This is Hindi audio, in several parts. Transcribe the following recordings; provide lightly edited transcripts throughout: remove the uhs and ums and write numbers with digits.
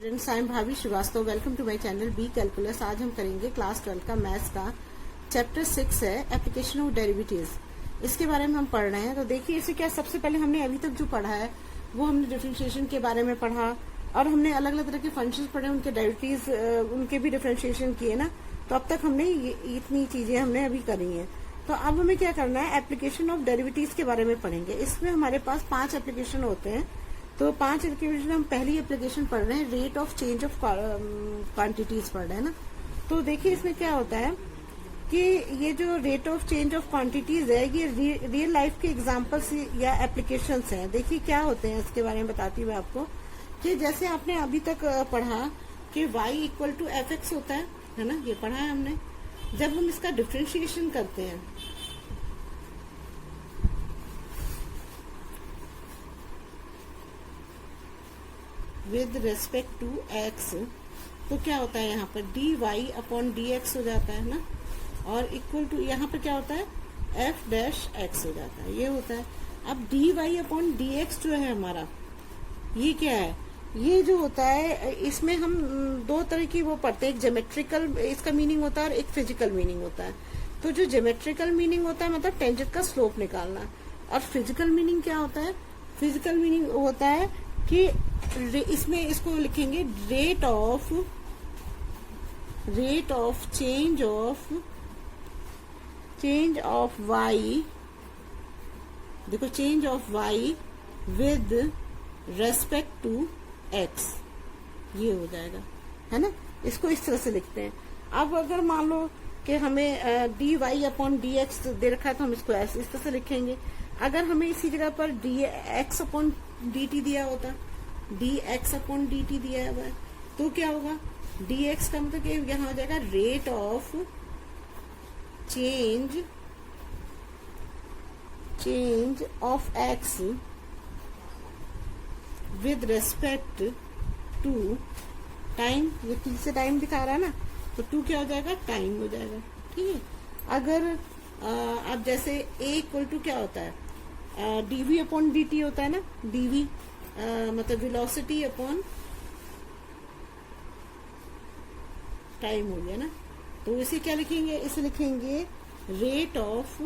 Students, I am Bhabhi Shrivastava. Welcome to my channel B calculus. आज हम करेंगे क्लास 12 का मैथ्स का चैप्टर 6 है एप्लीकेशन ऑफ डेरिवेटिव्स। इसके बारे में हम पढ़ रहे हैं। तो देखिए इसे क्या, सबसे पहले हमने अभी तक जो पढ़ा है वो हमने डिफरेंशिएशन के बारे में पढ़ा और हमने अलग अलग तरह के फंक्शंस पढ़े, उनके डेरिवेटिव्स, उनके भी डिफरेंशिएशन किए ना। तो अब तक हमने इतनी चीजें हमने अभी करी हैं। तो अब हमें क्या करना है, एप्लीकेशन ऑफ डेरिवेटिव्स के बारे में पढ़ेंगे। इसमें हमारे पास 5 एप्लीकेशन होते हैं। तो 5 एप्लीकेशन, हम पहली एप्लीकेशन पढ़ रहे हैं, rate of change of quantities पढ़ रहे हैं ना। तो देखिए इसमें क्या होता है कि ये जो rate of change of quantities है, ये रियल लाइफ के एग्जांपल्स या एप्लीकेशंस हैं। देखिए क्या होते हैं, इसके बारे में बताती हूँ मैं आपको। कि जैसे आपने अभी तक पढ़ा कि y equal to f x होता है ना, ये पढ़ा है हमने। जब हम इसका डिफरेंशिएशन करते हैं विद रेस्पेक्ट टू x, तो क्या होता है यहाँ पर dy अपॉन dx हो जाता है ना, और इक्वल टू यहाँ पर क्या होता है f डैश x हो जाता है, ये होता है। अब dy अपॉन dx जो है हमारा, ये क्या है, ये जो होता है इसमें हम दो तरह की वो पढ़ते हैं। एक ज्योमेट्रिकल इसका मीनिंग होता है और एक फिजिकल मीनिंग होता है। तो जो ज्योमेट्रिकल मीनिंग होता है मतलब टेंजेंट का स्लोप निकालना, और फिजिकल मीनिंग क्या होता है, फिजिकल मीनिंग होता है कि इसमें इसको लिखेंगे rate of change of y, देखो change of y with respect to x, ये हो जाएगा, है ना। इसको इस तरह से लिखते हैं। अब अगर मान लो कि हमें dy अपॉन dx दे रखा है तो हम इसको ऐसे इस तरह से लिखेंगे। अगर हमें इसी जगह पर dx अपॉन dt दिया होता, dx अपॉन dt दिया हुआ है, तो क्या होगा, dx का मतलब कि यहाँ हो जाएगा rate of change of x with respect to time. ये t से टाइम दिखा रहा है ना, तो 2 क्या हो जाएगा, टाइम हो जाएगा, ठीक है। अगर अब जैसे a इक्वल टू क्या होता है, dv अपॉन dt होता है ना, dv मतलब वेलोसिटी अपॉन टाइम हो गया ना। तो इसे क्या लिखेंगे, इसे लिखेंगे rate of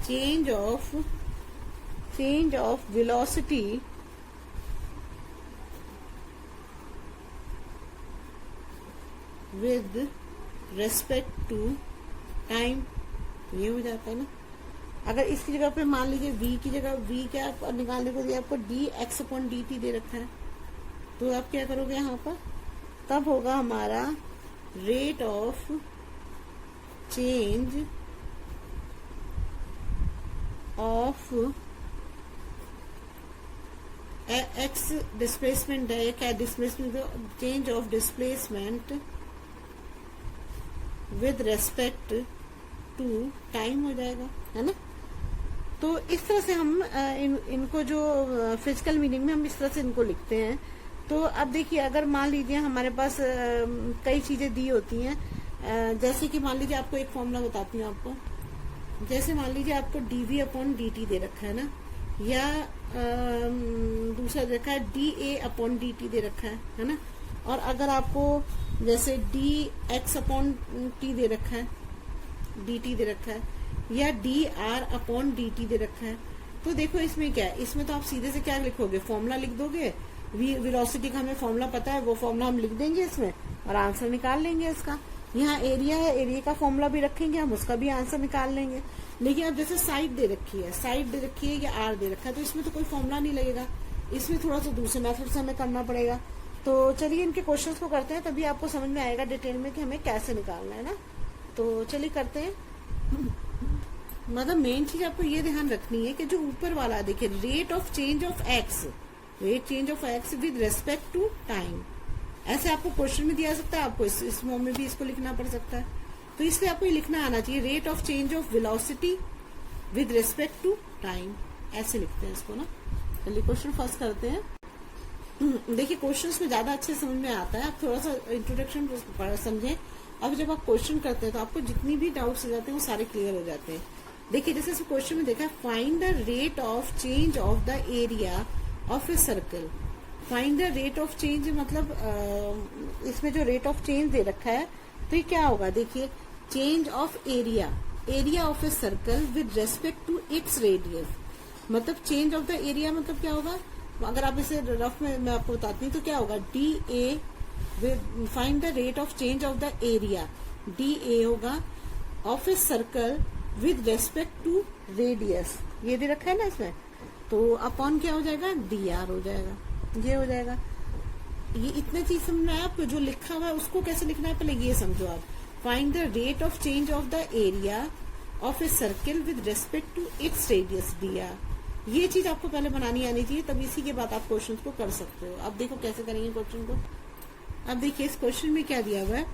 change of velocity with respect to time, ये हो जाता है ना। अगर इसकी जगह पे मान लीजिए v की जगह v क्या निकालने को दिया आपको, dx अपॉन dt दे रखा है, तो आप क्या करोगे यहाँ पर, तब होगा हमारा rate of change of x displacement है, क्या displacement, change of displacement with respect to time हो जाएगा, है ना। तो इस तरह से हम इनको जो फिजिकल मीनिंग में हम इस तरह से इनको लिखते हैं। तो अब देखिए अगर मान लीजिए हमारे पास कई चीजें दी होती हैं, जैसे कि मान लीजिए आपको एक फॉर्मूला बताती हूँ आपको। जैसे मान लीजिए आपको dv अपॉन dt दे रखा है ना, या दूसरा दे रखा है dA अपॉन dt दे रखा है ना। और अगर आपको जैसे dx अपॉन t दे रखा है, dt दे रखा है, या dr अपॉन dt दे रखा है, तो देखो इसमें क्या है, इसमें तो आप सीधे से क्या लिखोगे, फॉर्मूला लिख दोगे। वेलोसिटी का हमें फॉर्मूला पता है, वो फॉर्मूला हम लिख देंगे इसमें और आंसर निकाल लेंगे इसका। यहाँ एरिया है, एरिया का फॉर्मूला भी रखेंगे हम, उसका भी आंसर निकाल लेंगे। लेकिन अब जैसे साइड दे रखी है या आर दे रखा है, तो इसमें तो कोई फॉर्मूला नहीं लगेगा, इसमें थोड़ा सा दूसरे मेथड से हमें करना पड़ेगा। तो चलिए इनके क्वेश्चंस को करते हैं, तभी आपको समझ में आएगा डिटेल में कि हमें कैसे निकालना है ना। तो चलिए करते हैं। मतलब मेन चीज आपको ये ध्यान रखनी है कि जो ऊपर वाला देखिए, rate of change of x with respect to time, ऐसे आपको क्वेश्चन में दिया सकता है, आपको इस फॉर्म में भी इसको लिखना पड़ सकता है। तो इसलिए आपको ये लिखना आना चाहिए, rate of change of velocity with respect to time, ऐसे लिखते हैं इसको ना। चलिए क्वेश्चन फर्स्ट करते हैं। देखिए क्वेश्चंस में ज्यादा अच्छे समझ में आता है, आप थोड़ा सा इंट्रोडक्शन समझें। अब जब आप क्वेश्चन करते हैं तो आपको जितनी भी डाउट्स हो जाते हैं वो सारे क्लियर हो जाते हैं। देखिए जैसे इस क्वेश्चन में देखा है, find the rate of change of the area of a circle find the rate of change, मतलब इसमें जो रेट ऑफ चेंज दे रखा है तो ये क्या होगा, देखिए change of area, area of a circle with respect to its radius, मतलब चेंज ऑफ द एरिया मतलब क्या होगा, अगर आप इसे रफ में मैं आपको बताती हूँ तो क्या होगा, d a, find the rate of change of the area, d a होगा of a circle with respect to radius, ये दे रखा है ना इसमें, तो अपॉन क्या हो जाएगा, डी आर हो जाएगा, ये हो जाएगा। ये इतने चीज समझना है आपको, जो लिखा हुआ है उसको कैसे लिखना है पहले ये समझो आप। Find the rate of change of the area of a circle with respect to its radius d r, ये चीज आपको पहले बनानी आनी चाहिए, तब इसी के बाद आप क्वेश्चन को कर सकते हो। अब देखो कैसे करेंगे क्वेश्चन को। अब देखिए इस क्वेश्चन में क्या दिया हुआ है,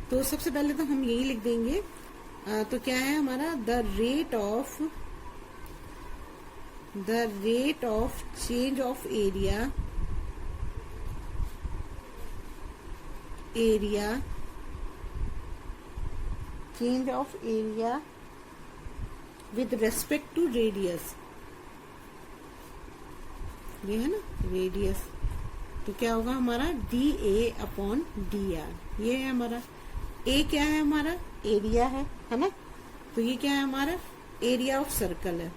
तो सबसे पहले तो हम यही लिख देंगे, तो क्या है हमारा, the rate of change of area change of area with respect to radius, ये है ना रेडियस, तो क्या होगा हमारा d a upon d r, ये है हमारा। ए क्या है हमारा, एरिया है ना, तो ये क्या है हमारा, एरिया ऑफ सर्कल है,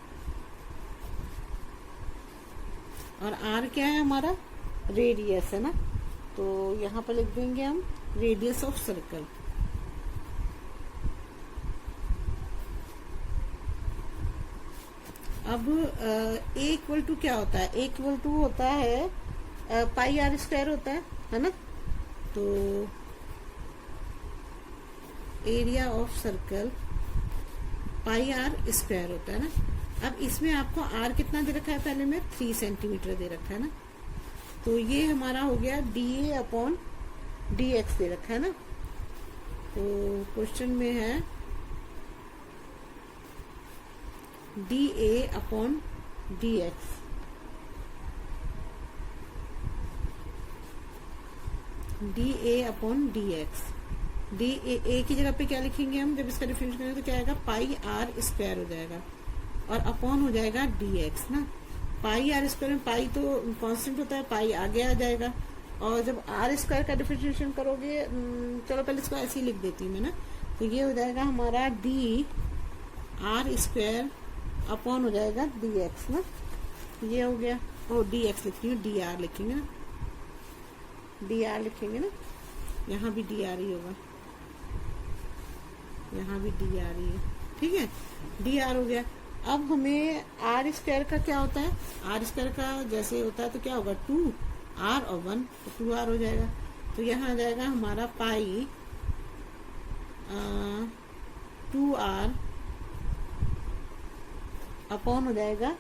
और आर क्या है हमारा, रेडियस है ना, तो यहाँ पर लिख देंगे हम रेडियस ऑफ सर्कल। अब ए इक्वल टू क्या होता है, ए इक्वल टू होता है पाई आर स्क्वायर होता है ना, तो area of circle pi r square होता है ना। अब इसमें आपको आर कितना दे रखा है, पहले में 3 सेंटीमीटर दे रखा है ना, तो ये हमारा हो गया d a upon d x दे रखा है ना, तो क्वेश्चन में है d a upon d x, d a upon d x, d a की जगह पे क्या लिखेंगे हम, जब इसका डिफरेंस करेंगे तो क्या आएगा, पाई आर स्क्वायर हो जाएगा, और अपॉन हो जाएगा डी एक्स ना। पाई आर स्क्वायर में पाई तो कांस्टेंट होता है, पाई आगे आ जाएगा, और जब आर स्क्वायर का डिफरेंशिएशन करोगे, चलो पहले इसको ऐसे ही लिख देती हूँ मैं ना, तो ये हो जाएगा हमारा डी आर स्क्वायर अपॉन हो जाएगा डी एक्स ना, ये हो गया, और डी एक्स लिख रही हूँ, डी आर लिखेंगे ना, डी आर लिखेंगे ना, यहाँ भी डी आर ही होगा, यहाँ भी डी आर ही है, ठीक है, डी आर हो गया। अब हमें आर स्क्वायर का क्या होता है, आर स्क्वायर का जैसे होता है तो क्या होगा, 2 आर और 1, तो 2 आर हो जाएगा, तो यहाँ आ जाएगा हमारा पाई 2 आर अपॉन हो जाएगा,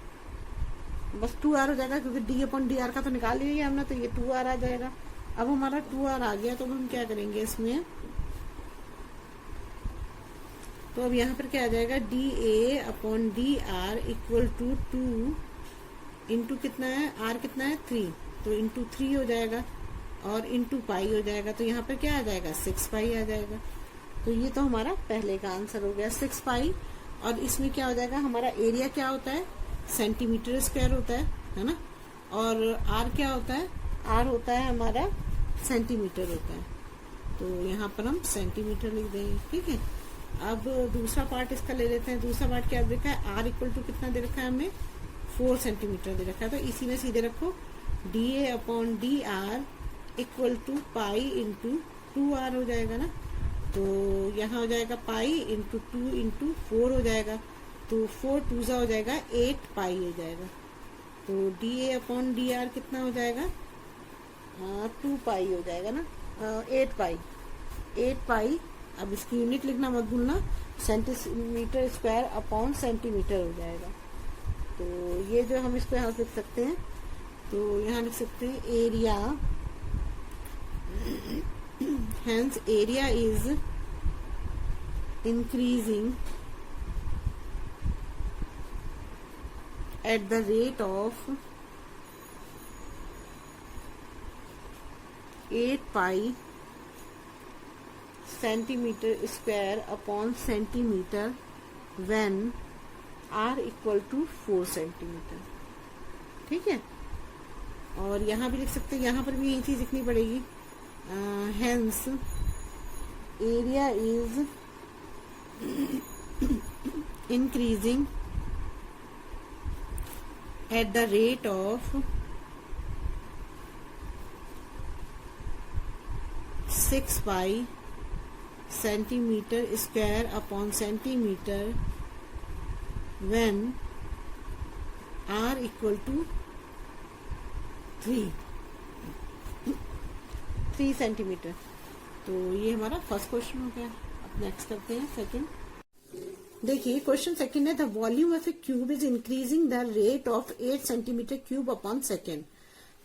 बस 2 आर हो जाएगा, क्योंकि डी अपॉन डी आर का तो निकाल लिया हमने, तो ये 2 आर आ जाएगा। अब हमारा 2 आर आ गया, तो हम क्या करेंगे इसमें, तो अब यहाँ पर क्या आ जाएगा, d a upon d r equal to 2 into कितना है, आर कितना है 3, तो इंटू 3 हो जाएगा, और इंटू पाई हो जाएगा, तो यहाँ पर क्या आ जाएगा, 6 पाई आ जाएगा। तो ये तो हमारा पहले का आंसर हो गया 6 पाई। और इसमें क्या हो जाएगा, हमारा एरिया क्या होता है, सेंटीमीटर स्क्वायर होता है ना, और आर क्या होता है, आर होता है हमारा सेंटीमीटर होता है, तो यहाँ पर हम सेंटीमीटर लिख देंगे, ठीक है। अब दूसरा पार्ट इसका ले लेते हैं। दूसरा पार्ट क्या देखा है, आर इक्वल टू कितना दे रखा है हमें, 4 सेंटीमीटर दे रखा है, तो इसी में सीधे रखो d a upon d r equal to pi into 2 r हो जाएगा ना, तो यहाँ हो जाएगा पाई इंटू 2 इंटू 4 हो जाएगा, तो 4 2 हो जाएगा 8 पाई हो जाएगा, तो d a upon d are कितना हो जाएगा, 2 पाई हो जाएगा ना, 8 पाई। अब इसकी यूनिट लिखना मत भूलना, सेंटीमीटर स्क्वायर अपॉन सेंटीमीटर हो जाएगा, तो ये जो हम इसको यहाँ लिख सकते हैं, तो यहाँ लिख सकते हैं area, hence area is increasing at the rate of 8 pi centimeter square upon centimeter when r equal to 4 centimeter, ठीक है। और यहाँ भी लिख सकते हैं, यहाँ पर भी यही चीज लिखनी पड़ेगी। Hence area is increasing at the rate of 6 by centimeter square upon centimeter when r equal to 3 centimetre. तो ये हमारा फर्स्ट क्वेश्चन हो गया। अब नेक्स्ट करते हैं सेकंड। देखिए क्वेश्चन सेकंड है, the volume of a cube is increasing the rate of 8 centimetre cube upon second.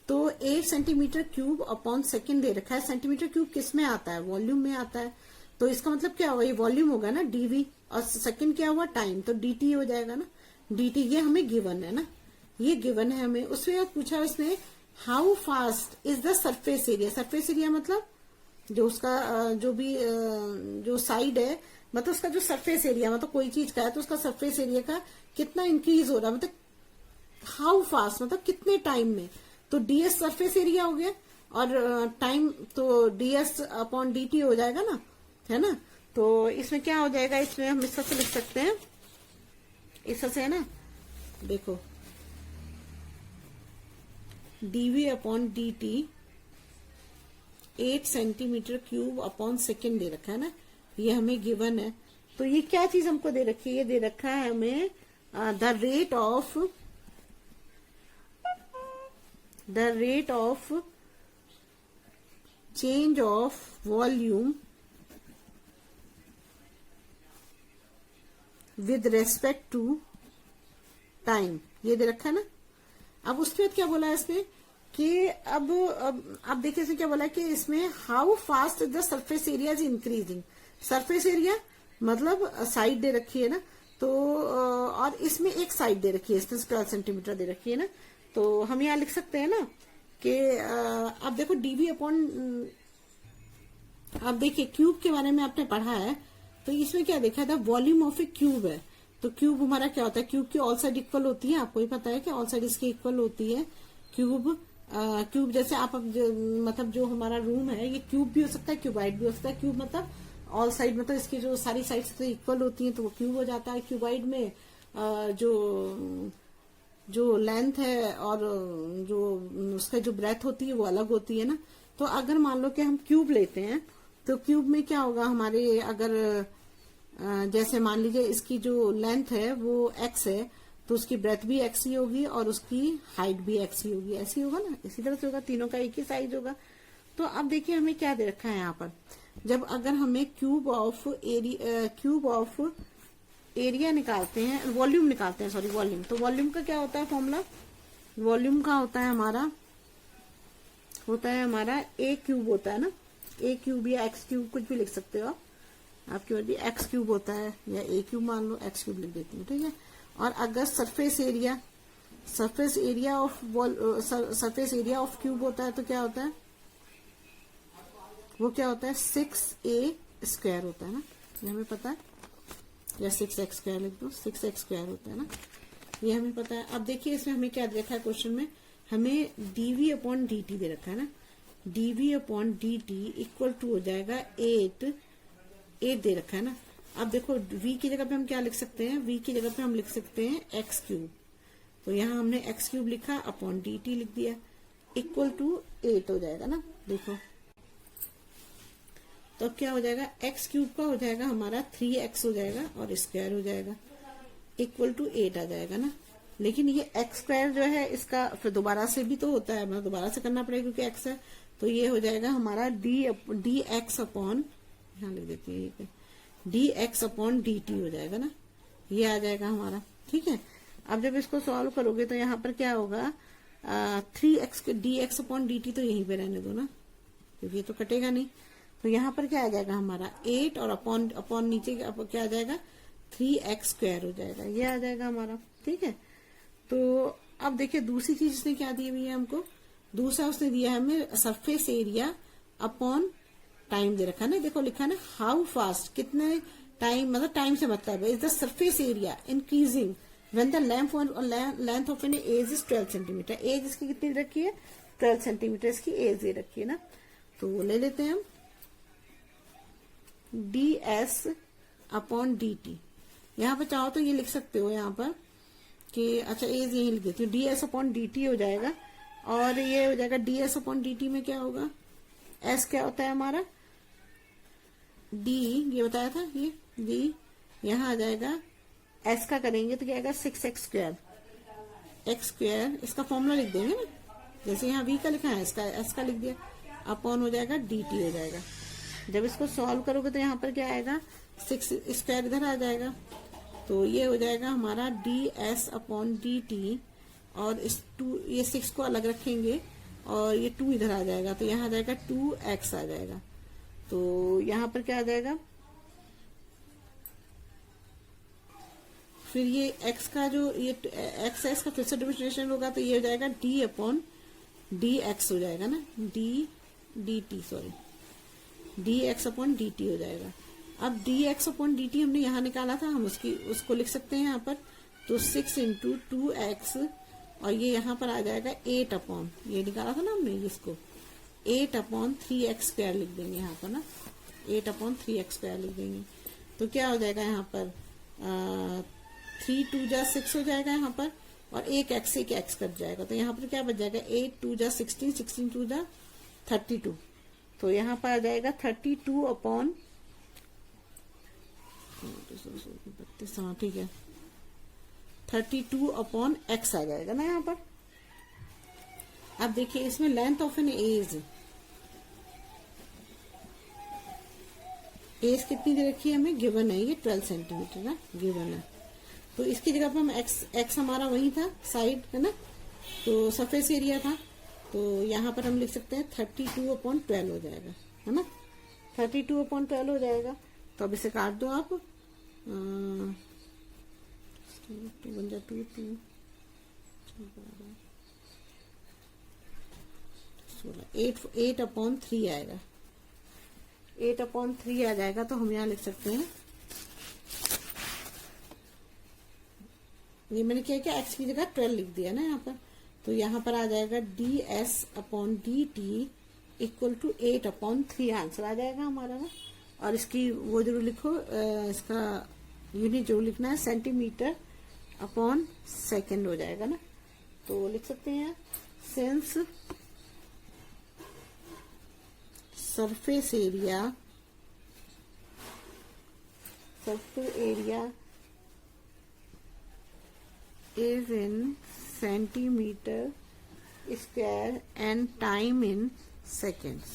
तो 8 सेंटीमीटर क्यूब अपॉन सेकेंड दे रखा है। सेंटीमीटर क्यूब किस में आता है? वॉल्यूम में आता है। तो इसका मतलब क्या होगा? ये वॉल्यूम होगा ना डीवी, और सेकेंड क्या हुआ? टाइम, तो डीटी हो जाएगा ना। डीटी ये हमें गिवन है ना, ये गिवन है हमें। उसमें पूछा इसने how fast is the surface area. Surface area मतलब जो उसका जो भी जो साइड है, मतलब उसका जो सरफेस एरिया, मतलब कोई चीज का है तो उसका सरफेस एरिया का कितना इंक्रीज हो रहा है, मतलब हाउ फास्ट, मतलब कितने टाइम में। तो डीएस सरफेस एरिया हो गया, और टाइम तो डीएस अपॉन डीटी हो जाएगा ना, है ना। तो इसमें क्या हो जाएगा? इसमें हम इस तरह से लिख सकते हैं, इस तरह से है ना, देखो d v upon d t 8 centimetre cube upon second दे रखा है ना, ये हमें गिवन है। तो ये क्या चीज हमको दे रखी है? ये दे रखा है हमें the rate of change of volume with respect to time, ये दे रखा है ना। अब उसके बाद क्या बोला है इसमें कि अब देखिए इसमें क्या बोला है कि इसमें how fast the surface area is increasing. Surface area मतलब साइड दे रखी है ना, तो और इसमें एक साइड दे रखी है, इसमें 12 सेंटीमीटर दे रखी है ना। तो हम यहाँ लिख सकते हैं ना कि अब देखो डीवी अपॉन, अब देखिए क्यूब के बारे में आपने पढ़ा है, तो इसमें क्या देखा था? वॉल्यूम ऑफ ए क्यूब है। तो क्यूब हमारा क्या होता है? क्यूब की ऑल साइड इक्वल होती है, आपको ही पता है कि ऑल साइड इसकी इक्वल होती है। क्यूब जैसे आप मतलब जो हमारा रूम है, ये क्यूब भी हो सकता है, क्यूबाइड भी हो सकता है। क्यूब मतलब ऑल साइड, मतलब इसकी जो सारी साइड्स तो इक्वल होती हैं, तो वो क्यूब हो जाता है। क्यूबाइड में जो लेंथ है और जो उसका जो ब्रेथ होती है वो अलग होती है ना। तो अगर मान लो कि हम क्यूब लेते हैं, तो क्यूब में क्या होगा हमारे, अगर जैसे मान लीजिए इसकी जो लेंथ है वो एक्स है, तो उसकी ब्रेथ भी एक्स ही होगी और उसकी हाइट भी एक्स ही होगी। ऐसी होगा ना, इसी तरह से होगा, तीनों का एक ही साइज होगा। तो अब देखिए हमें क्या दे रखा है यहाँ पर, जब अगर हमें क्यूब ऑफ एरिया निकालते हैं, वॉल्यूम निकालते हैं, सॉरी वॉल्यूम। तो वॉल्यूम का क्या होता है फॉर्मूला? वॉल्यूम का होता है हमारा ए क्यूब होता है ना, ए क्यूब या एक्स क्यूब, कुछ भी लिख सकते हो आप, आपकी मर्जी। एक्स क्यूब होता है या ए क्यूब मान लो, एक्स क्यूब लिख देती हूँ, ठीक है। और अगर सरफेस एरिया ऑफ क्यूब होता है तो क्या होता है? वो क्या होता है? 6a स्क्वायर होता है ना, ये हमें पता है, या 6x स्क्वायर लिख दो, 6x स्क्वायर होता है ना, ये हमें पता है। अब देखिए इसमें हमें क्या दे रखा है क्वेश्चन में? हमें dv अपॉन dt दे रखा है ना, dv upon dt equal to हो जाएगा 8 दे रखा है ना। अब देखो v की जगह पे हम क्या लिख सकते हैं? v की जगह पे हम लिख सकते हैं x क्यूब। तो यहाँ हमने x क्यूब लिखा अपॉन dt लिख दिया, इक्वल टू 8 हो जाएगा ना। देखो तो अब क्या हो जाएगा? x क्यूब का हो जाएगा हमारा 3x हो जाएगा और स्क्वायर हो जाएगा, इक्वल टू 8 आ जाएगा ना। लेकिन ये x स्क्वायर जो है इसका फिर दोबारा से भी तो होता है, मतलब दोबारा से करना पड़ेगा क्योंकि x है। तो ये हो जाएगा हमारा डी एक्स अपॉन, यहाँ लिख देती है, D x upon d t हो जाएगा ना, ये आ जाएगा हमारा, ठीक है। अब जब इसको सॉल्व करोगे तो यहाँ पर क्या होगा? 3x D x upon d T तो यहीं पे रहने दो ना, क्योंकि ये तो कटेगा नहीं। तो यहाँ पर क्या आ जाएगा हमारा? 8 और अपॉन नीचे क्या आ जाएगा? 3x स्क्वायर हो जाएगा, ये आ जाएगा हमारा, ठीक है। तो अब देखिए दूसरी चीज इसने क्या दी हुई है हमको? दूसरा उसने दिया है हमें सरफेस एरिया अपॉन टाइम दे रखा है ना। देखो लिखा है ना हाउ फास्ट, कितने टाइम, मतलब टाइम से मतलब है, is the surface area increasing when the length of an edge is 12 centimetre. Edge इसकी कितनी रखी है? 12 सेंटीमीटर इसकी एज ये रखी है ना। तो ले लेते हैं हम ds अपॉन dt। यहाँ पर चाहो तो ये लिख सकते हो यहाँ पर कि अच्छा एज यही लिख देती हूँ, ds अपॉन dt हो जाएगा। और ये हो जाएगा ds अपॉन dt में क्या होगा? s क्या होता है हमारा? d ये बताया था, ये d यहाँ आ जाएगा। s का करेंगे तो क्या आएगा? 6x स्क्वायर, x स्क्वायर इसका फॉर्मूला लिख देंगे ना, जैसे यहाँ v का लिखा है इसका s का लिख दिया, अपॉन हो जाएगा dt हो जाएगा। जब इसको सॉल्व करोगे तो यहाँ पर क्या आएगा? 6 स्क्वायर इधर आ जाएगा, तो ये हो जाएगा हमारा ds अपॉन dt। और इस 2 ये 6 को अलग रखेंगे और ये 2 इधर आ जाएगा, तो यहाँ आ जाएगा 2x आ जाएगा। तो यहाँ पर क्या आ जाएगा? फिर ये x का जो ये x है इसका फिर से डिफरेंशिएशन होगा, तो ये हो जाएगा d अपॉन dx हो जाएगा ना, dt sorry dx upon dt हो जाएगा। अब dx अपॉन dt हमने यहाँ निकाला था, हम उसको लिख सकते हैं यहाँ पर। तो 6 इंटू 2x और ये यहाँ पर आ जाएगा 8 अपॉन, ये निकाला था ना हमने, इसको 8 अपॉन 3x स्क्वायर लिख देंगे यहाँ पर ना, 8 अपॉन 3x स्क्वायर लिख देंगे। तो क्या हो जाएगा यहाँ पर 3 2 जा 6 हो जाएगा यहाँ पर, और एक x कट जाएगा, तो यहाँ पर क्या बच जाएगा? 8 2 जा 16, 16 2 जा 32। तो यहाँ पर आ जाएगा 32 अपॉन 32, हाँ ठीक है, 32 अपॉन x आ जाएगा ना यहाँ पर। अब देखिए इसमें लेंथ ऑफ एन एज कितनी दे रखी है हमें? गिवन है, ये 12 सेंटीमीटर ना गिवन है। तो इसकी जगह पर हम x हमारा वही था साइड है ना, तो सरफेस एरिया था, तो यहाँ पर हम लिख सकते हैं 32 अपॉन 12 हो जाएगा है ना, 32 अपॉन 12 हो जाएगा। तो अब इसे काट दो आप, 2 बन जा 2 2 16 8 अपॉन 3 आएगा, 8 अपॉन 3 आ जाएगा। तो हम यहाँ लिख सकते हैं, ये मैंने क्या किया, x की जगह 12 लिख दिया ना यहाँ पर, तो यहाँ पर आ जाएगा ds upon dt equal to 8 upon 3 answer आ जाएगा हमारा ना। और इसकी वो जरूर लिखो, इसका यूनिट जरूर लिखना है, सेंटीमीटर अपॉन सेकेंड हो जाएगा ना। तो लिख सकते हैं since surface area is in centimeter square and time in seconds।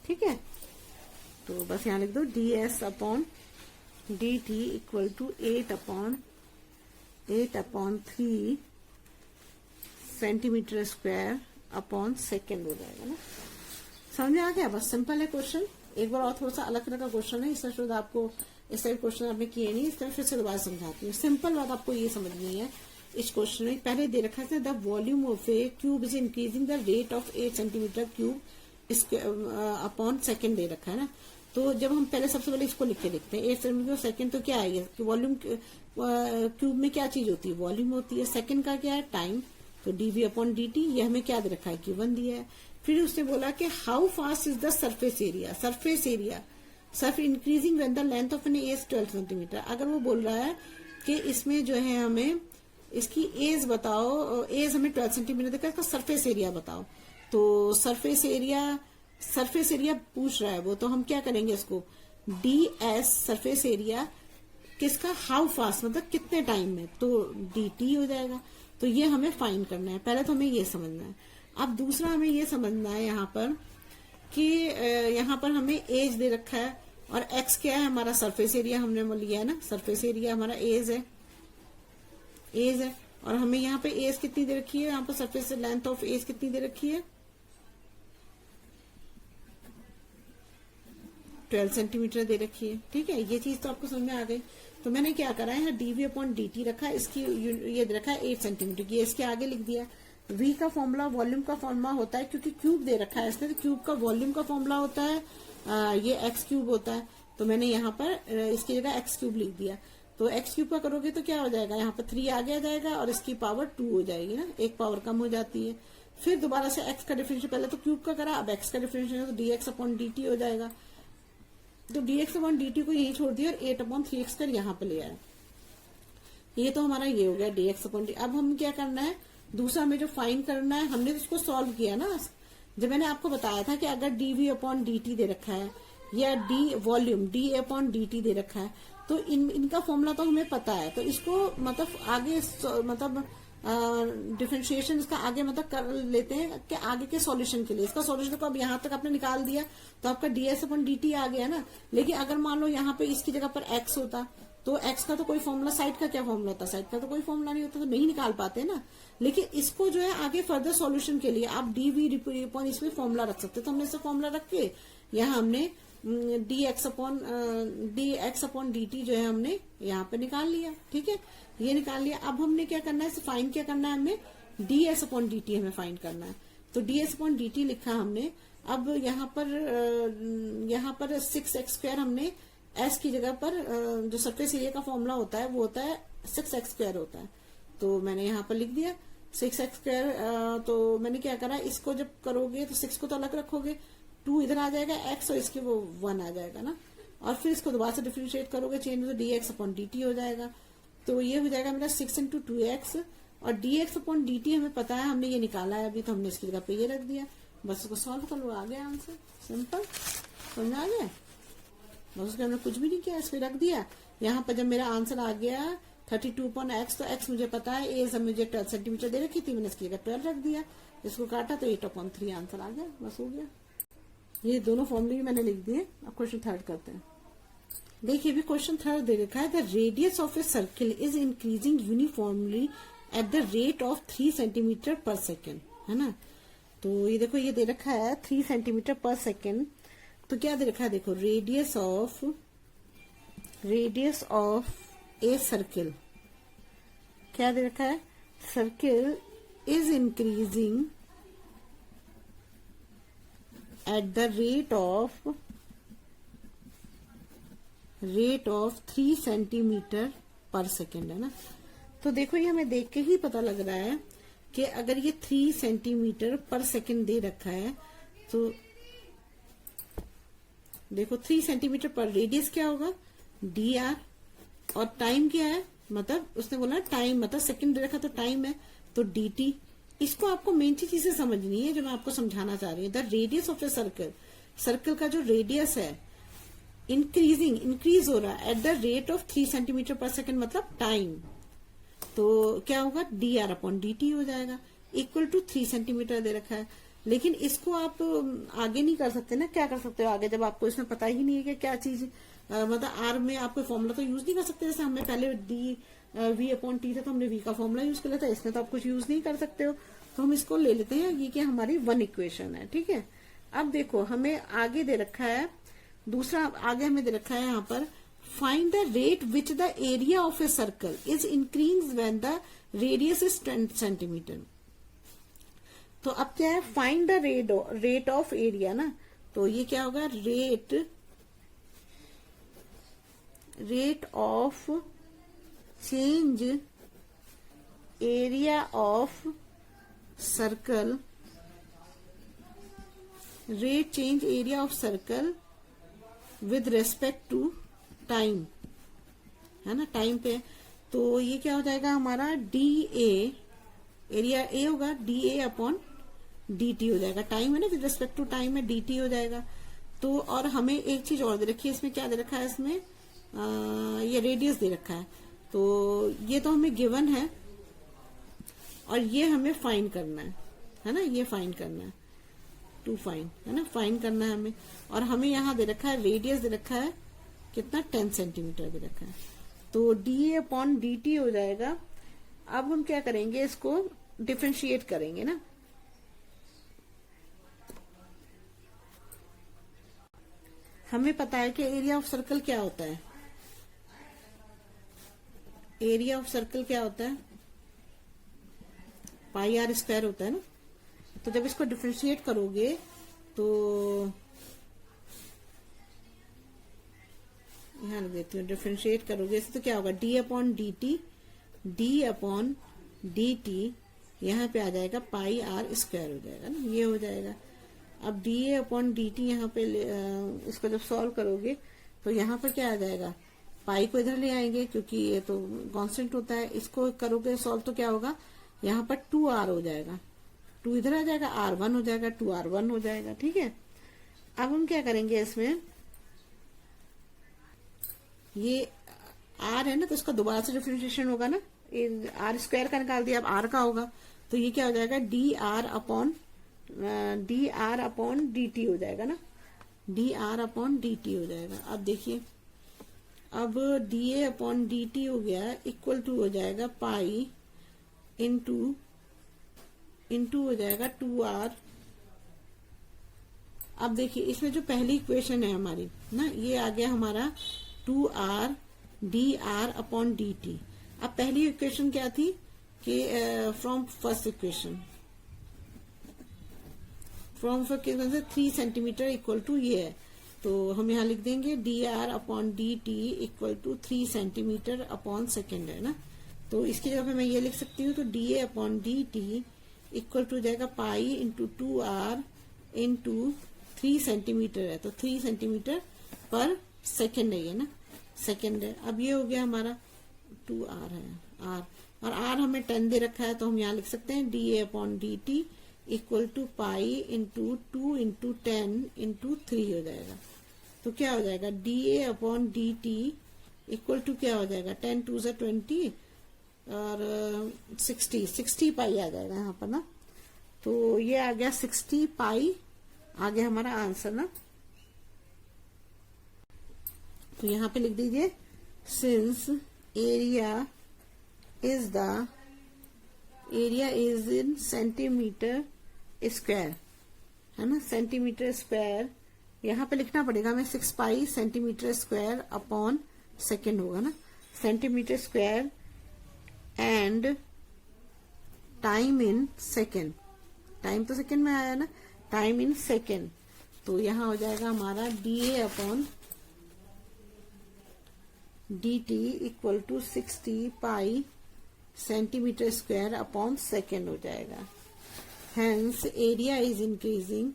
ठीक है, तो बस यहाँ लिख दो ds upon dt equal to 8 upon 3 centimetre square upon second हो जाएगा ना। समझ में आ गया? बस सिंपल है क्वेश्चन। एक बार और थोड़ा सा अलग तरह का क्वेश्चन है, इसका शुद्ध आपको इस टाइप क्वेश्चन आपने किए नहीं, इस तरह फिर से दोबारा समझाती हूँ। सिंपल बात आपको ये समझनी है, इस क्वेश्चन में पहले दे रखा है the volume of a cube is increasing the rate of 8 centimetre cube upon second दे रखा है ना। तो जब हम पहले सबसे पहले इसको लिख के देखते हैं 8 सेंटीमीटर सेकेंड, तो क्या आएगा कि वॉल्यूम क्यूब में क्या चीज होती है? वॉल्यूम होती है। सेकेंड का क्या है? टाइम। तो dv अपॉन dt, ये हमें क्या दे रखा है? q1 दिया है। फिर उसने बोला कि how fast is the surface area, surf increasing when the length of an edge 12 centimetre. अगर वो बोल रहा है कि इसमें जो है हमें इसकी एज बताओ, एज हमें 12 सेंटीमीटर देखा, इसका सरफेस एरिया बताओ। तो सरफेस एरिया पूछ रहा है वो, तो हम क्या करेंगे इसको ds सरफेस एरिया किसका? हाउ फास्ट मतलब कितने टाइम में, तो dt हो जाएगा। तो ये हमें फाइंड करना है, पहले तो हमें ये समझना है। अब दूसरा हमें ये समझना है यहाँ पर कि यहाँ पर हमें एज दे रखा है और x क्या है? हमारा सरफेस एरिया हमने लिया है ना, सरफेस एरिया हमारा एज है। और हमें यहाँ पे एज कितनी दे रखी है? यहाँ पर सरफेस लेंथ ऑफ एज कितनी दे रखी है? 12 सेंटीमीटर दे रखी है। ठीक है, ये चीज तो आपको समझ में आ गई। तो मैंने क्या करा है, यहाँ dv अपॉन dt रखा है, इसकी ये रखा है 8 सेंटीमीटर की, इसके आगे लिख दिया। v का फॉर्मूला वॉल्यूम का फॉर्मूला होता है, क्योंकि क्यूब दे रखा है इसने, तो क्यूब का वॉल्यूम का फॉर्मूला होता है ये एक्स क्यूब होता है। तो मैंने यहाँ पर इसकी जगह एक्स क्यूब लिख दिया। तो एक्स क्यूब का करोगे तो क्या हो जाएगा, यहाँ पर 3 आगे आ जाएगा और इसकी पावर 2 हो जाएगी ना, एक पावर कम हो जाती है। फिर दोबारा से एक्स का डिफरेंशियल, पहले तो क्यूब का करा, अब एक्स का डिफरेंशियल तो dx अपॉन dt हो जाएगा। तो dx अपॉन dt को यही छोड़ दिया और 8 अपॉन 3x कर यहाँ पे ले आया। ये तो हमारा ये हो गया dx अपॉन dt। अब हम क्या करना है, दूसरा हमें जो फाइंड करना है, हमने तो उसको सॉल्व किया ना, जब मैंने आपको बताया था कि अगर dv अपॉन dt दे रखा है या D volume d upon dt दे रखा है, तो इनका फॉर्मूला तो हमें पता है, तो इसको मतलब आगे मतलब डिफरेंशिएशन इसका आगे मतलब कर लेते हैं कि आगे के सॉल्यूशन के लिए। इसका सॉल्यूशन को अब यहाँ तक आपने निकाल दिया तो आपका ds अपॉन dt आ गया ना। लेकिन अगर मान लो यहाँ पे इसकी जगह पर x होता, तो x का तो कोई फॉर्मूला, साइड का क्या फॉर्मूला होता, साइड का तो कोई फॉर्मूला नहीं होता, तो नहीं निकाल पाते ना। लेकिन इसको जो है आगे फर्दर सॉल्यूशन के लिए आप dv अपॉन इसमें फॉर्मूला रख सकते, तो हमने इसका फॉर्मूला रख के यहाँ हमने dx अपॉन dt जो है हमने यहाँ पे निकाल लिया। ठीक है, ये निकाल लिया। अब हमने क्या करना है, फाइंड क्या करना है, हमें ds अपॉन dt हमें फाइंड करना है। तो ds अपॉन dt लिखा हमने। अब यहाँ पर 6x² हमने s की जगह पर जो सरफेस एरिया का फॉर्मूला होता है वो होता है 6x² होता है, तो मैंने यहाँ पर लिख दिया 6x²। तो मैंने क्या करा, इसको जब करोगे तो 6 को तो अलग रखोगे, 2 इधर आ जाएगा x और इसके वो 1 आ जाएगा ना, और फिर इसको दोबारा से डिफरेंशिएट करोगे चेंज तो dx अपॉन dt हो जाएगा। तो ये हो जाएगा मेरा 6 × 2x, और dx अपॉन dt हमें पता है, हमने ये निकाला है अभी, तो हमने इसकी जगह पे ये रख दिया। बस उसको सॉल्व कर लो, आ गया आंसर, सिंपल, समझ आ गया। बस उसके हमने कुछ भी नहीं किया, इसको रख दिया। यहाँ पर जब मेरा आंसर आ गया 32/x, तो x मुझे पता है, ए सब मुझे 12 सेंटीमीटर दे रखी थी, मैंने इसकी जगह 12 रख दिया, इसको काटा तो 8/3 आंसर आ गया, बस हो गया। ये दोनों फॉर्मूले भी मैंने लिख दिए। अब क्वेश्चन थर्ड करते हैं। देखिए भी क्वेश्चन थर्ड दे रखा है, the radius of a circle is increasing uniformly eight the rate of 3 centimetre per second, है ना। तो ये देखो, ये दे रखा है 3 सेंटीमीटर पर सेकेंड। तो क्या दे रखा है, देखो रेडियस ऑफ ए सर्किल, क्या दे रखा है, circle is increasing at the rate of 3 centimetre per second, है ना। तो देखो ये हमें देख के ही पता लग रहा है कि अगर ये 3 सेंटीमीटर पर सेकेंड दे रखा है, तो देखो 3 सेंटीमीटर पर, रेडियस क्या होगा dr, और टाइम क्या है, मतलब उसने बोला टाइम, मतलब सेकेंड दे रखा तो टाइम है, तो dt। इसको आपको मेन चीज इसे समझनी है जो मैं आपको समझाना चाह रही हूँ। The radius of a circle, circle का जो रेडियस है इंक्रीज हो रहा है eight the rate of 3 centimetre per second, मतलब टाइम। तो क्या होगा, dr अपॉन dt हो जाएगा, इक्वल टू 3 सेंटीमीटर दे रखा है। लेकिन इसको आप आगे नहीं कर सकते ना, क्या कर सकते हो आगे, जब आपको इसमें पता ही नहीं है कि क्या चीज, मतलब r में आपको फॉर्मूला तो यूज नहीं कर सकते। जैसे हमने पहले v अपॉन t था, तो हमने v का फॉर्मूला यूज कर लिया था, इसमें तो आप कुछ यूज नहीं कर सकते हो। तो हम इसको ले लेते हैं, ये क्या हमारी 1 इक्वेशन है। ठीक है, अब देखो हमें आगे दे रखा है, दूसरा आगे हमें दे रखा है यहाँ पर, find the rate which the area of a circle is increase when the radius is 10 centimetre. तो अब क्या है, find the rate of area ना, तो ये क्या होगा, rate of change area of circle, rate change area of circle with respect to time, है ना, टाइम पे। तो ये क्या हो जाएगा हमारा dA, एरिया A होगा dA अपॉन dt हो जाएगा, टाइम है ना, विद रेस्पेक्ट टू टाइम में dt हो जाएगा। तो और हमें एक चीज और दे रखी है, इसमें क्या दे रखा है, इसमें ये रेडियस दे रखा है, तो ये तो हमें गिवन है और ये हमें फाइंड करना है ना, ये फाइंड करना है, टू फाइंड, है ना, फाइंड करना है हमें। और हमें यहाँ दे रखा है, रेडियस दे रखा है कितना, 10 सेंटीमीटर दे रखा है, तो dA अपॉन dt हो जाएगा। अब हम क्या करेंगे, इसको डिफरेंशिएट करेंगे ना। हमें पता है कि एरिया ऑफ सर्कल क्या होता है, एरिया ऑफ सर्कल क्या होता है, पाई आर स्क्वायर होता है ना। तो जब इसको डिफरेंशिएट करोगे तो यहाँ लिख देती हूँ, डिफरेंशिएट करोगे इससे तो क्या होगा, डी अपॉन डी टी यहाँ पे आ जाएगा पाई आर स्क्वायर हो जाएगा ना, ये हो जाएगा। अब D a upon d T यहाँ पे इसको जब सॉल्व करोगे तो यहाँ पर क्या आ जाएगा, पाई को इधर ले आएंगे क्योंकि ये तो कांस्टेंट होता है। इसको करोगे सॉल्व तो क्या होगा, यहाँ पर 2r हो जाएगा, 2 इधर आ जाएगा, r1 हो जाएगा, 2r1 हो जाएगा। ठीक है, अब हम क्या करेंगे, इसमें ये r है ना, तो इसका दोबारा से डिफरेंशिएशन होगा ना, आर स्क्वायर का निकाल दिया, अब r का होगा, तो ये क्या हो जाएगा, d r upon d t हो जाएगा ना, D r upon d t हो जाएगा। अब देखिए, अब D a upon d t हो गया इक्वल टू हो जाएगा पाई इंटू हो जाएगा 2r। अब देखिए इसमें जो पहली इक्वेशन है हमारी ना, ये आ गया हमारा 2r D r upon d T. अब पहली इक्वेशन क्या थी कि from first equation, from first equation से 3 सेंटीमीटर इक्वल टू ये है, तो हम यहाँ लिख देंगे d r upon d t equal to 3 centimetre upon second है ना। तो इसकी जगह पे मैं ये लिख सकती हूँ, तो d a upon d t equal to जाएगा pi into 2r into 3 centimetre है, तो 3 सेंटीमीटर पर सेकेंड है ये ना, सेकेंड है। अब ये हो गया हमारा 2r है, r और r हमें 10 दे रखा है, तो हम यहाँ लिख सकते हैं d a upon d t equal to pi into 2 into 10 into 3 हो जाएगा। तो क्या हो जाएगा, d a upon d t equal to क्या हो जाएगा, 10 2 से 20 और 60 पाई आ जाएगा यहाँ पर ना। तो ये आ गया 60 पाई, आ गया हमारा आंसर ना। तो यहाँ पे लिख दीजिए, since area is in centimetre square है ना, सेंटीमीटर स्क्वायर यहाँ पे लिखना पड़ेगा हमें, 6 पाई सेंटीमीटर स्क्वायर अपॉन सेकेंड होगा ना, centimetre square and time in second, time तो सेकेंड में आया ना, टाइम इन सेकेंड। तो यहाँ हो जाएगा हमारा d a upon d t equal to 60 pi centimetre square upon second हो जाएगा। हेंस एरिया इज इंक्रीजिंग,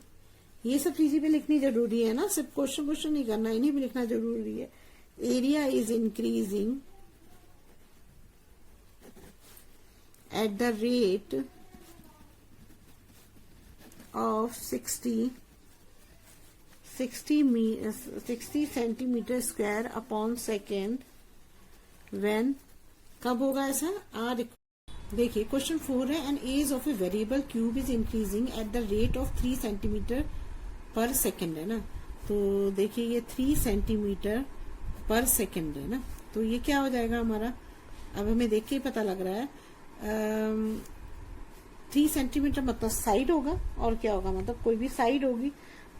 ये सब चीजें भी लिखनी जरूरी है ना, सिर्फ क्वेश्चन नहीं करना, इन्हें भी लिखना जरूरी है। Area is increasing at the rate of 60 centimetre square upon second when, कब होगा ऐसा, आर। देखिए क्वेश्चन 4 है, an edge of a variable cube is increasing at the rate of 3 centimetre per second है ना। तो देखिए ये 3 सेंटीमीटर पर सेकेंड है ना, तो ये क्या हो जाएगा हमारा, अब हमें देख के ही पता लग रहा है 3 सेंटीमीटर मतलब साइड होगा, और क्या होगा मतलब कोई भी साइड होगी,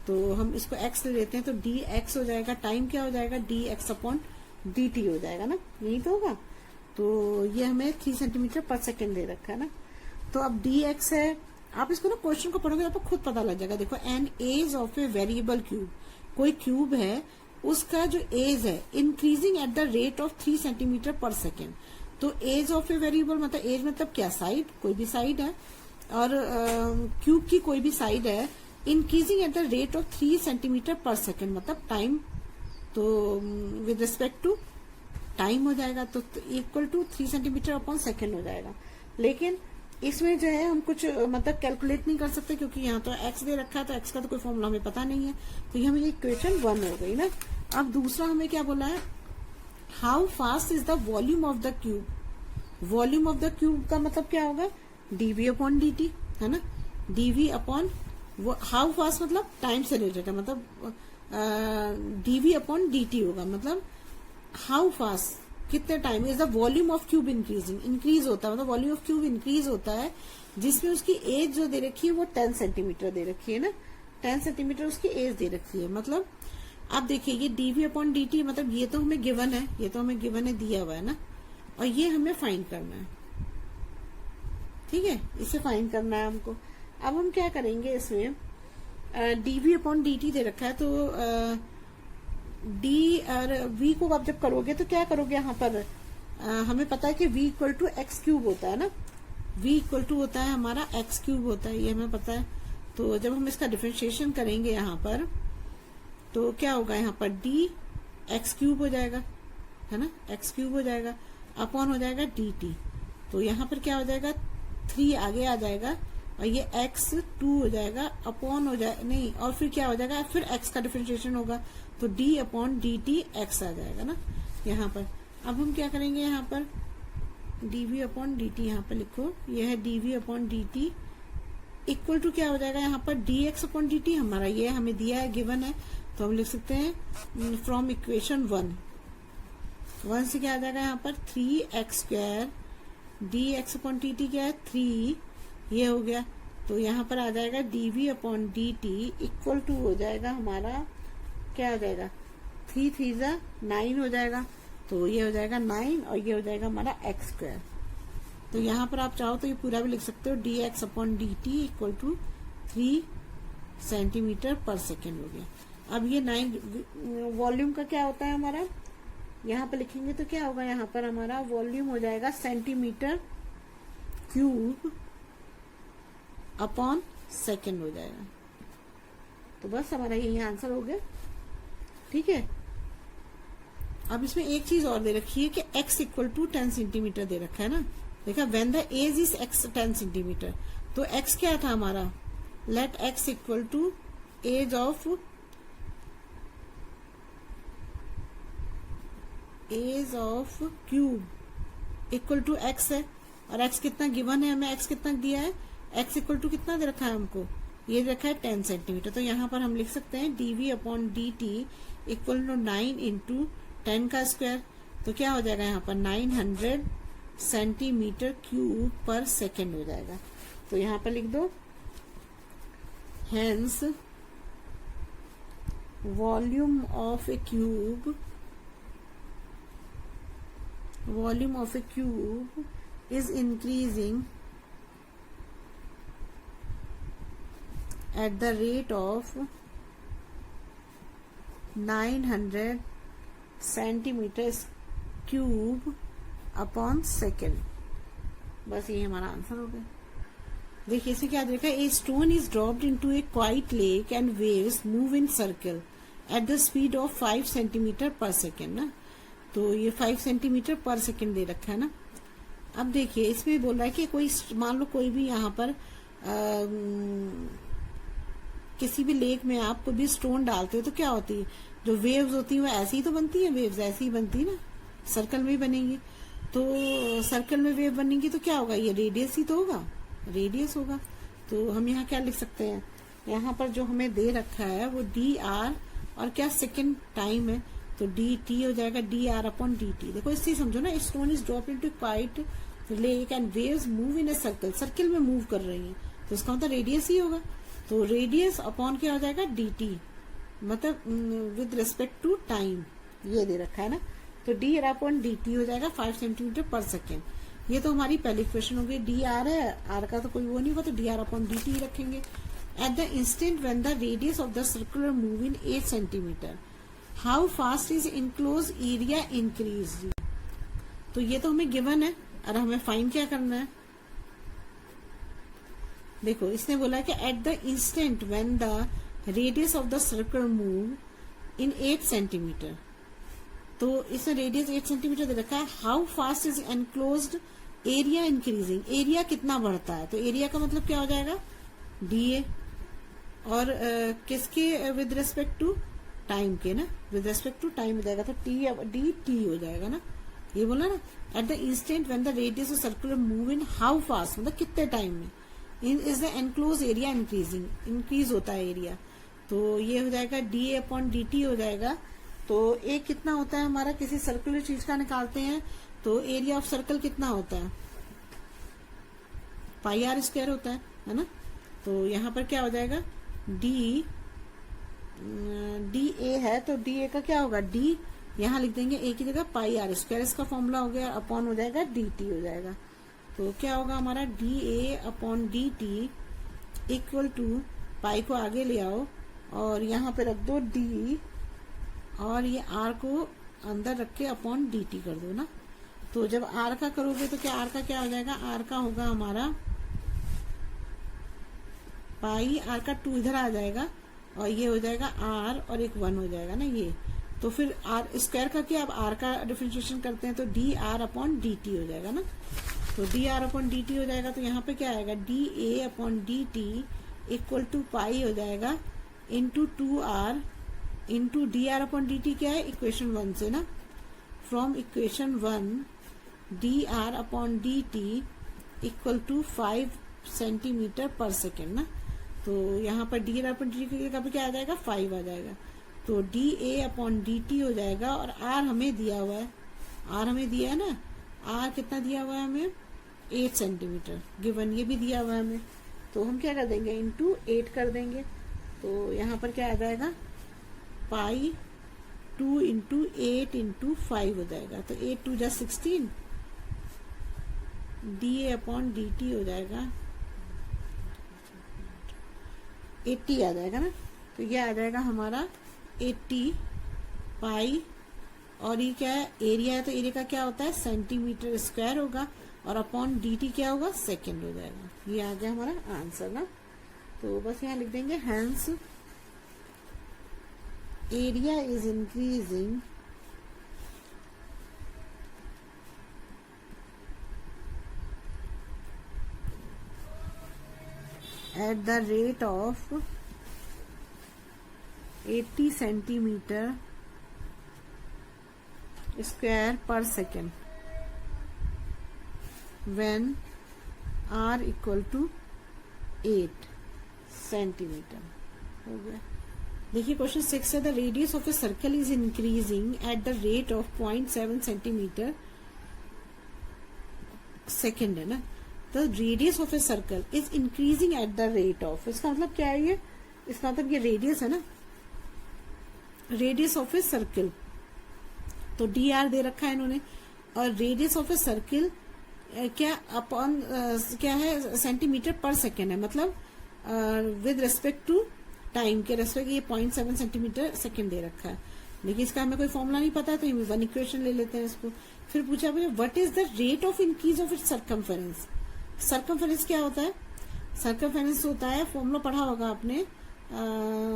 तो हम इसको x ले लेते हैं, तो डी एक्स हो जाएगा, टाइम क्या हो जाएगा, D x upon d t हो जाएगा ना, यही तो होगा। तो ये हमें 3 सेंटीमीटर पर सेकेंड दे रखा है ना। तो अब डी एक्स है, आप इसको ना क्वेश्चन को पढ़ोगे आपको खुद पता लग जाएगा। देखो, an edge of a variable cube, कोई क्यूब है उसका जो एज है increasing at the rate of 3 centimetre per second. तो एज ऑफ ए वेरिएबल मतलब एज मतलब क्या, साइड, कोई भी साइड है, और क्यूब की कोई भी साइड है, increasing at the rate of 3 centimetre per second मतलब टाइम, तो विद रिस्पेक्ट टू टाइम हो जाएगा, तो equal to 3 centimetre upon second हो जाएगा। लेकिन इसमें जो है हम कुछ मतलब कैलकुलेट नहीं कर सकते, क्योंकि यहाँ तो एक्स दे रखा है, तो एक्स का तो कोई फॉर्मूला हमें पता नहीं है, तो ये हमें इक्वेशन 1 हो गई ना। अब दूसरा हमें क्या बोला है, how fast is the volume of the cube. Volume of the cube का मतलब क्या होगा, डीवी अपॉन डी टी है ना, डीवी अपॉन हाउ फास्ट मतलब टाइम से रिलेटेड है, मतलब डीवी अपॉन डी टी होगा, मतलब हाउ फास्ट कितने time is the volume of cube increasing, increase होता है, मतलब वॉल्यूम ऑफ क्यूब इंक्रीज होता है, जिसमें उसकी एज जो दे रखी है वो 10 सेंटीमीटर दे रखी है ना, 10 सेंटीमीटर उसकी एज दे रखी है। मतलब आप देखिए ये डीवी अपॉन डी टी, मतलब ये तो हमें गिवन है, ये तो हमें गिवन है, दिया हुआ है ना, और ये हमें फाइंड करना है, ठीक है, इसे फाइंड करना है हमको। अब हम क्या करेंगे, इसमें dv अपॉन dt दे रखा है, तो डी और v को आप जब करोगे तो क्या करोगे, यहाँ पर हमें पता है कि v equal to x cube होता है ना, v इक्वल टू होता है हमारा एक्स क्यूब होता है, ये हमें पता है। तो जब हम इसका डिफरेंशिएशन करेंगे यहाँ पर, तो क्या होगा, यहाँ पर d एक्स क्यूब हो जाएगा, है ना, एक्स क्यूब हो जाएगा, अपॉन हो जाएगा dt। तो यहाँ पर क्या हो जाएगा, 3 आगे आ जाएगा और ये x 2 हो जाएगा, अपॉन हो जाए नहीं, और फिर क्या हो जाएगा, फिर x का डिफरेंशिएशन होगा, तो d अपॉन dt x आ जाएगा ना यहाँ पर। अब हम क्या करेंगे, यहाँ पर dv अपॉन dt यहाँ पर लिखो, यह है dv upon dt equal to क्या हो जाएगा, यहाँ पर dx अपॉन dt हमारा ये हमें दिया है, गिवन है, तो हम लिख सकते हैं फ्रॉम इक्वेशन 1 से क्या आ जाएगा, यहाँ पर 3x square dx upon dt क्या है 3, ये हो गया। तो यहाँ पर आ जाएगा dv upon dt equal to हो जाएगा हमारा, क्या हो जाएगा, 3 3 जा 9 हो जाएगा, तो ये हो जाएगा 9 और ये हो जाएगा हमारा x स्क्वायर। तो यहाँ पर आप चाहो तो ये पूरा भी लिख सकते हो, dx upon dt equal to 3 centimetre per second हो गया। अब ये 9 वॉल्यूम का क्या होता है हमारा, यहाँ पर लिखेंगे तो क्या होगा, यहाँ पर हमारा वॉल्यूम हो जाएगा सेंटीमीटर क्यूब अपॉन सेकेंड हो जाएगा। तो बस हमारा यही आंसर हो गया, ठीक है। अब इसमें एक चीज और दे रखी है कि x इक्वल टू 10 सेंटीमीटर दे रखा है ना, देखा, when the edge is x 10 centimetre, तो x क्या था हमारा, let x equal to edge of cube equal to x है, और x कितना गिवन है हमें, x कितना दिया है, x इक्वल टू कितना दे रखा है हमको, ये दे रखा है 10 सेंटीमीटर। तो यहाँ पर हम लिख सकते हैं dv upon dt equal to 9 into 10 का स्क्वायर, तो क्या हो जाएगा यहाँ पर 900 सेंटीमीटर क्यूब पर सेकेंड हो जाएगा। तो यहाँ पर लिख दो, hence volume of a cube is increasing at the rate of 900 centimeters cube upon second। बस ये हमारा आंसर हो गया। देखिए इसमें क्या देखा, a stone is dropped into A quite lake and waves move in circle at the speed of 5 centimetre per second ना, तो ये 5 सेंटीमीटर पर सेकेंड दे रखा है ना। अब देखिए इसमें बोल रहा है कि कोई, मान लो कोई भी यहाँ पर किसी भी लेक में आप कोई भी स्टोन डालते हो तो क्या होती है, जो वेव्स होती है वो ऐसी ही तो बनती है, वेव्स ऐसी ही बनती है ना, सर्कल में ही बनेंगी। तो सर्कल में वेव बनेंगी तो क्या होगा, ये रेडियस ही तो होगा, रेडियस होगा। तो हम यहाँ क्या लिख सकते हैं, यहाँ पर जो हमें दे रखा है वो डी आर और क्या सेकेंड टाइम है, तो डी टी हो जाएगा d r upon d T. देखो इससे समझो ना, stone is drop into quite lake and waves move in a circle, circle में मूव कर रही है, तो इसका मतलब रेडियस ही होगा। तो रेडियस अपॉन क्या हो जाएगा डी टी, मतलब विद रिस्पेक्ट टू टाइम, ये दे रखा है ना, तो d r upon d t हो जाएगा 5 सेंटीमीटर पर सेकेंड। ये तो हमारी पहली क्वेश्चन हो गई, डी आर है, आर का तो कोई वो नहीं होगा, तो d r upon d t रखेंगे। At the instant when the radius of the circular move in 8 centimetre, how fast is enclose area increase. तो ये तो हमें गिवन है और हमें फाइंड क्या करना है। देखो इसने बोला कि eight the instant when the radius of the circle move in 8 centimetre, तो इसमें रेडियस 8 सेंटीमीटर दे रखा है। How fast is enclosed area increasing, area कितना बढ़ता है, तो एरिया का मतलब क्या हो जाएगा डी ए, और किसके विद रिस्पेक्ट टू टाइम के ना, विद रिस्पेक्ट टू टाइम हो जाएगा, तो टी डी टी हो जाएगा ना, ये बोला ना। At the instant when the radius of circular move in how fast, मतलब कितने टाइम में, in is the enclose area increasing, increase होता है एरिया, तो ये हो जाएगा d a upon d t हो जाएगा। तो ए कितना होता है हमारा, किसी सर्कुलर चीज का निकालते हैं तो एरिया ऑफ सर्कल कितना होता है, पाई आर स्क्वायर होता है ना। तो यहाँ पर क्या हो जाएगा, डी ए है, तो डी ए का क्या होगा, डी यहाँ लिख देंगे ए की जगह पाई आर स्क्वायर, इसका फॉर्मूला हो गया, अपॉन हो जाएगा डी टी हो जाएगा। तो क्या होगा हमारा d a upon d t equal to pi को आगे ले आओ और यहाँ पे रख दो डी और ये आर को अंदर रख के अपॉन डी टी कर दो ना। तो जब आर का करोगे तो क्या आर का क्या हो जाएगा, आर का होगा हमारा पाई, आर का 2 इधर आ जाएगा और ये हो जाएगा आर और एक 1 हो जाएगा ना ये। तो फिर आर स्क्वायर का क्या, अब आर का डिफरेंशिएशन करते हैं तो d r upon d t हो जाएगा ना। तो d r upon d t हो जाएगा तो यहाँ पे क्या आएगा d a upon d t equal to pi हो जाएगा into 2r into d r upon d t क्या है इक्वेशन 1 से ना। From equation 1 d r upon d t equal to 5 centimetre per second ना। तो यहाँ पर d r upon d T का भी क्या आ जाएगा 5 आ जाएगा। तो d a upon d t हो जाएगा और आर हमें दिया हुआ है, आर हमें दिया है ना, आर कितना दिया हुआ है हमें 8 सेंटीमीटर गिवन, ये भी दिया हुआ है हमें। तो हम क्या कर देंगे इंटू 8 कर देंगे। तो यहाँ पर क्या आ जाएगा पाई 2 इंटू 8 इंटू 5 हो जाएगा। तो 8 2 जा 16 D a upon d t हो जाएगा 80 आ जाएगा ना। तो ये आ जाएगा हमारा 80 पाई और ये क्या है एरिया है, तो एरिया का क्या होता है सेंटीमीटर स्क्वायर होगा और अपॉन डी टी क्या होगा सेकेंड हो जाएगा। ये आ गया हमारा आंसर ना। तो बस यहाँ लिख देंगे hence area is increasing at the rate of 80 centimeter square per second when r equal to 8 centimeter हो गया। देखिए क्वेश्चन 6 है the radius of a circle is increasing at the rate of 0.7 centimetre second है ना। The radius of a circle is increasing at the rate of, इसका मतलब क्या है ये, इसका मतलब ये रेडियस है ना, रेडियस ऑफ ए सर्कल। तो डी आर दे रखा है इन्होंने और रेडियस ऑफ ए सर्किल क्या अपॉन क्या है सेंटीमीटर पर सेकेंड है, मतलब विद रेस्पेक्ट टू टाइम के रेस्पेक्ट ये 0.7 सेंटीमीटर सेकेंड दे रखा है। लेकिन इसका हमें कोई फॉर्मूला नहीं पता तो वन इक्वेशन ले लेते हैं इसको। फिर पूछा what is the rate of increase of its circumference. Circumference क्या होता है, सर्कमफेरेंस होता है फॉर्मूला पढ़ा होगा आपने,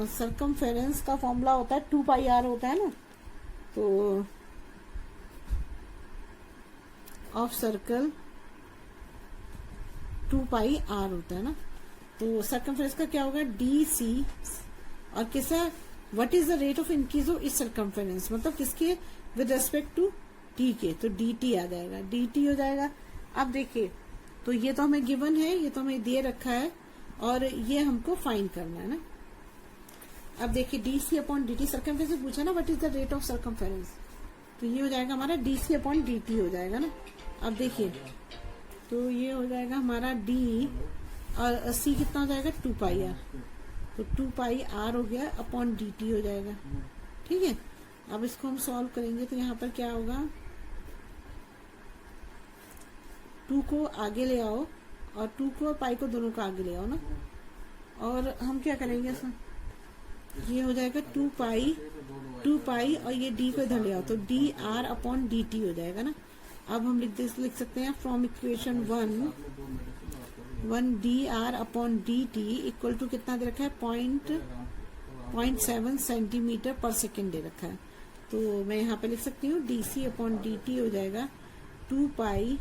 सर्कमफेरेंस का फॉर्मूला होता है 2 पाई आर होता है ना। तो ऑफ सर्कल 2 पाई आर होता है ना। तो सर्कमफेरेंस का क्या होगा डी सी और किसका what is the rate of increase of इस सर्कमफेरेंस, मतलब किसके विद रेस्पेक्ट टू टी के, तो डी टी आ जाएगा, डी टी हो जाएगा। अब देखिए तो ये तो हमें गिवन है, ये तो हमें दे रखा है और ये हमको फाइंड करना है ना। अब देखिए d c upon d t circumference से पूछा ना what is the rate of circumference, तो ये हो जाएगा हमारा d c upon d t हो जाएगा ना। अब देखिए तो ये हो जाएगा हमारा डी और सी कितना हो जाएगा 2 पाई आर, तो 2 पाई आर हो गया अपॉन डी टी हो जाएगा। ठीक है, अब इसको हम सॉल्व करेंगे तो यहाँ पर क्या होगा 2 को आगे ले आओ और 2 को और पाई को दोनों को आगे ले आओ ना। और हम क्या करेंगे इसमें, ये हो जाएगा 2 पाई और ये डी को इधर ले आओ तो d r upon d t हो जाएगा ना। अब हम लिख सकते हैं from equation 1 d r upon d t equal to कितना दे रखा है 0.7 सेंटीमीटर पर सेकेंड दे रखा है। तो मैं यहाँ पे लिख सकती हूँ d c upon d t हो जाएगा 2 पाई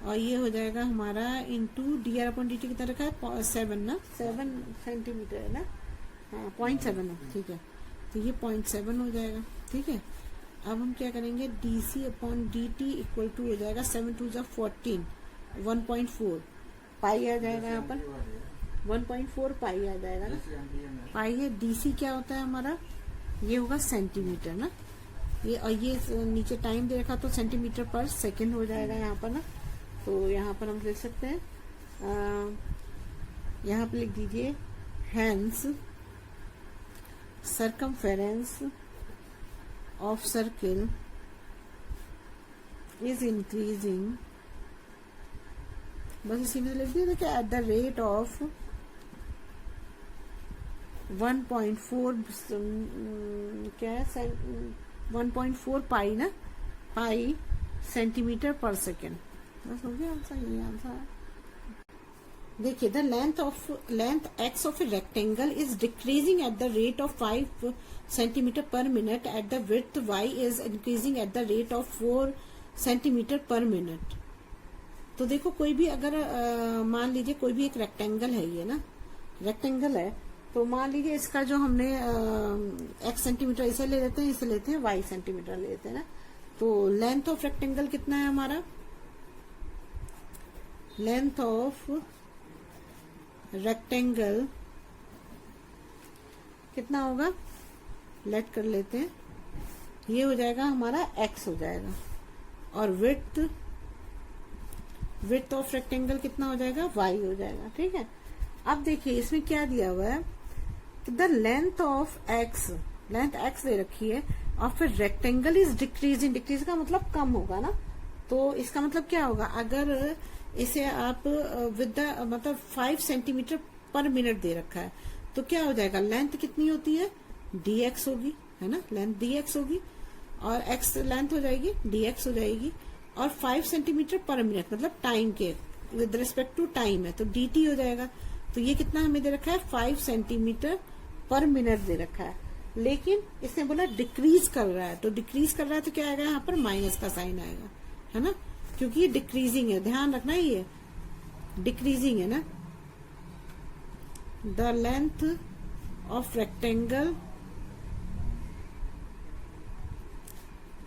और ये हो जाएगा हमारा into d r upon d t कितना रखा है 7 ना, 7 सेंटीमीटर है ना, हाँ 0.7 है। ठीक है, तो ये 0.7 हो जाएगा। ठीक है, अब हम क्या करेंगे d c upon d t equal to हो जाएगा 7 2 जा 14 1.4 पाई आ जाएगा, यहाँ पर 1.4 पाई आ जाएगा ना। पाई है डी सी क्या होता है हमारा, ये होगा सेंटीमीटर ना, ये और ये नीचे टाइम दे रखा तो सेंटीमीटर पर सेकेंड हो जाएगा यहाँ पर ना। तो यहाँ पर हम लिख सकते हैं यहाँ पर लिख दीजिए hence circumference of circle is increasing बस इसी में लिख दिया कि एट द रेट ऑफ 1.4 क्या है 1.4 पाई ना, पाई सेंटीमीटर पर सेकेंड। बस हो गया आंसर, ये आंसर है। देखिए the length x of a rectangle is decreasing at the rate of 5 centimetre per minute at the width y is increasing at the rate of 4 centimetre per minute. तो देखो कोई भी अगर मान लीजिए कोई भी एक रेक्टेंगल है, ये ना रेक्टेंगल है, तो मान लीजिए इसका जो हमने एक्स सेंटीमीटर इसे ले लेते हैं, इसे लेते हैं वाई सेंटीमीटर ले लेते हैं ना। तो लेंथ ऑफ रेक्टेंगल कितना है हमारा, लेंथ ऑफ रेक्टेंगल कितना होगा, लेट कर लेते हैं, ये हो जाएगा हमारा एक्स हो जाएगा, और विड्थ ऑफ रेक्टेंगल कितना हो जाएगा, वाई हो जाएगा। ठीक है, अब देखिए इसमें क्या दिया हुआ है, the length of x, length x दे रखी है, और फिर रेक्टेंगल इज डिक्रीजिंग, डिक्रीज का मतलब कम होगा ना, तो इसका मतलब क्या होगा, अगर इसे आप विद द मतलब 5 सेंटीमीटर पर मिनट दे रखा है, तो क्या हो जाएगा, लेंथ कितनी होती है, dx होगी, है ना, लेंथ dx होगी, और x लेंथ हो जाएगी dx हो जाएगी, और 5 सेंटीमीटर पर मिनट मतलब टाइम के विद रिस्पेक्ट टू टाइम है, तो dt हो जाएगा। तो ये कितना हमें दे रखा है, 5 सेंटीमीटर पर मिनट दे रखा है, लेकिन इसने बोला डिक्रीज कर रहा है, तो डिक्रीज कर रहा है तो क्या आएगा, यहाँ पर माइनस का साइन आएगा, है ना, क्योंकि ये डिक्रीजिंग है, ध्यान रखना ये डिक्रीजिंग है ना। The length of rectangle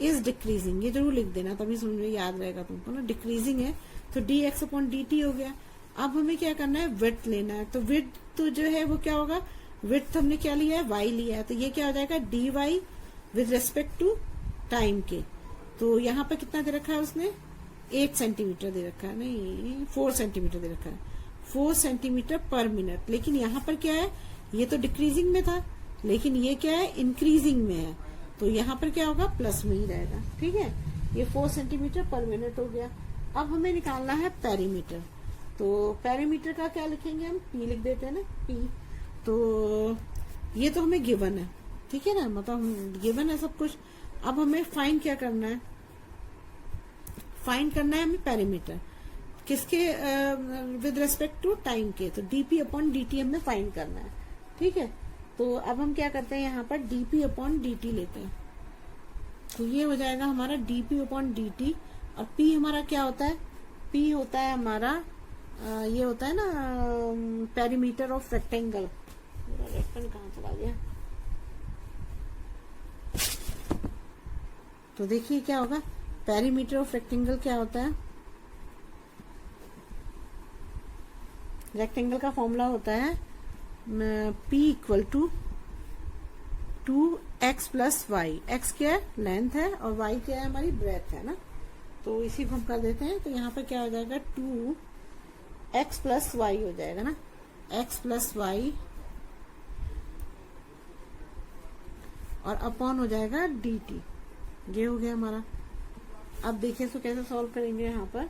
is decreasing, ये जरूर लिख देना तभी समझ में याद रहेगा तुमको ना, डिक्रीजिंग है तो dx अपॉन dt हो गया। अब हमें क्या करना है, विड्थ लेना है, तो विड्थ तो जो है वो क्या होगा, विड्थ हमने क्या लिया है, y लिया है, तो ये क्या हो जाएगा dy with respect to time के। तो यहाँ पर कितना दे रखा है उसने, 8 सेंटीमीटर दे रखा है, नहीं 4 सेंटीमीटर दे रखा है, 4 सेंटीमीटर पर मिनट, लेकिन यहाँ पर क्या है, ये तो डिक्रीजिंग में था, लेकिन ये क्या है, इंक्रीजिंग में है, तो यहाँ पर क्या होगा, प्लस में ही रहेगा। ठीक है, ये 4 सेंटीमीटर पर मिनट हो गया। अब हमें निकालना है पेरीमीटर, तो पेरीमीटर का क्या लिखेंगे हम, p लिख देते हैं ना, p। तो ये तो हमें गिवन है, ठीक है ना, मतलब गिवन है सब कुछ। अब हमें फाइंड क्या करना है, फाइंड करना है हमें पेरीमीटर किसके, विद रेस्पेक्ट टू टाइम के, तो dp अपॉन dt हमें फाइंड करना है। ठीक है, तो अब हम क्या करते हैं, यहाँ पर dp अपॉन dt लेते हैं, तो ये हो जाएगा हमारा dp अपॉन dt, और p हमारा क्या होता है, p होता है हमारा ये होता है ना पेरीमीटर ऑफ रेक्टेंगल। रेक्टेंगल कहाँ चला गया, तो देखिए क्या होगा, पेरीमीटर ऑफ रेक्टेंगल क्या होता है, रेक्टेंगल का फॉर्मूला होता है p equal to 2x plus y, x क्या है, लेंथ है, और y क्या है, हमारी ब्रेथ है ना, तो इसी को हम कर देते हैं। तो यहाँ पर क्या हो जाएगा, 2x प्लस वाई हो जाएगा ना, x प्लस वाई, और अपॉन हो जाएगा dt, ये हो गया हमारा। अब देखिए इसको कैसे सॉल्व करेंगे, यहाँ पर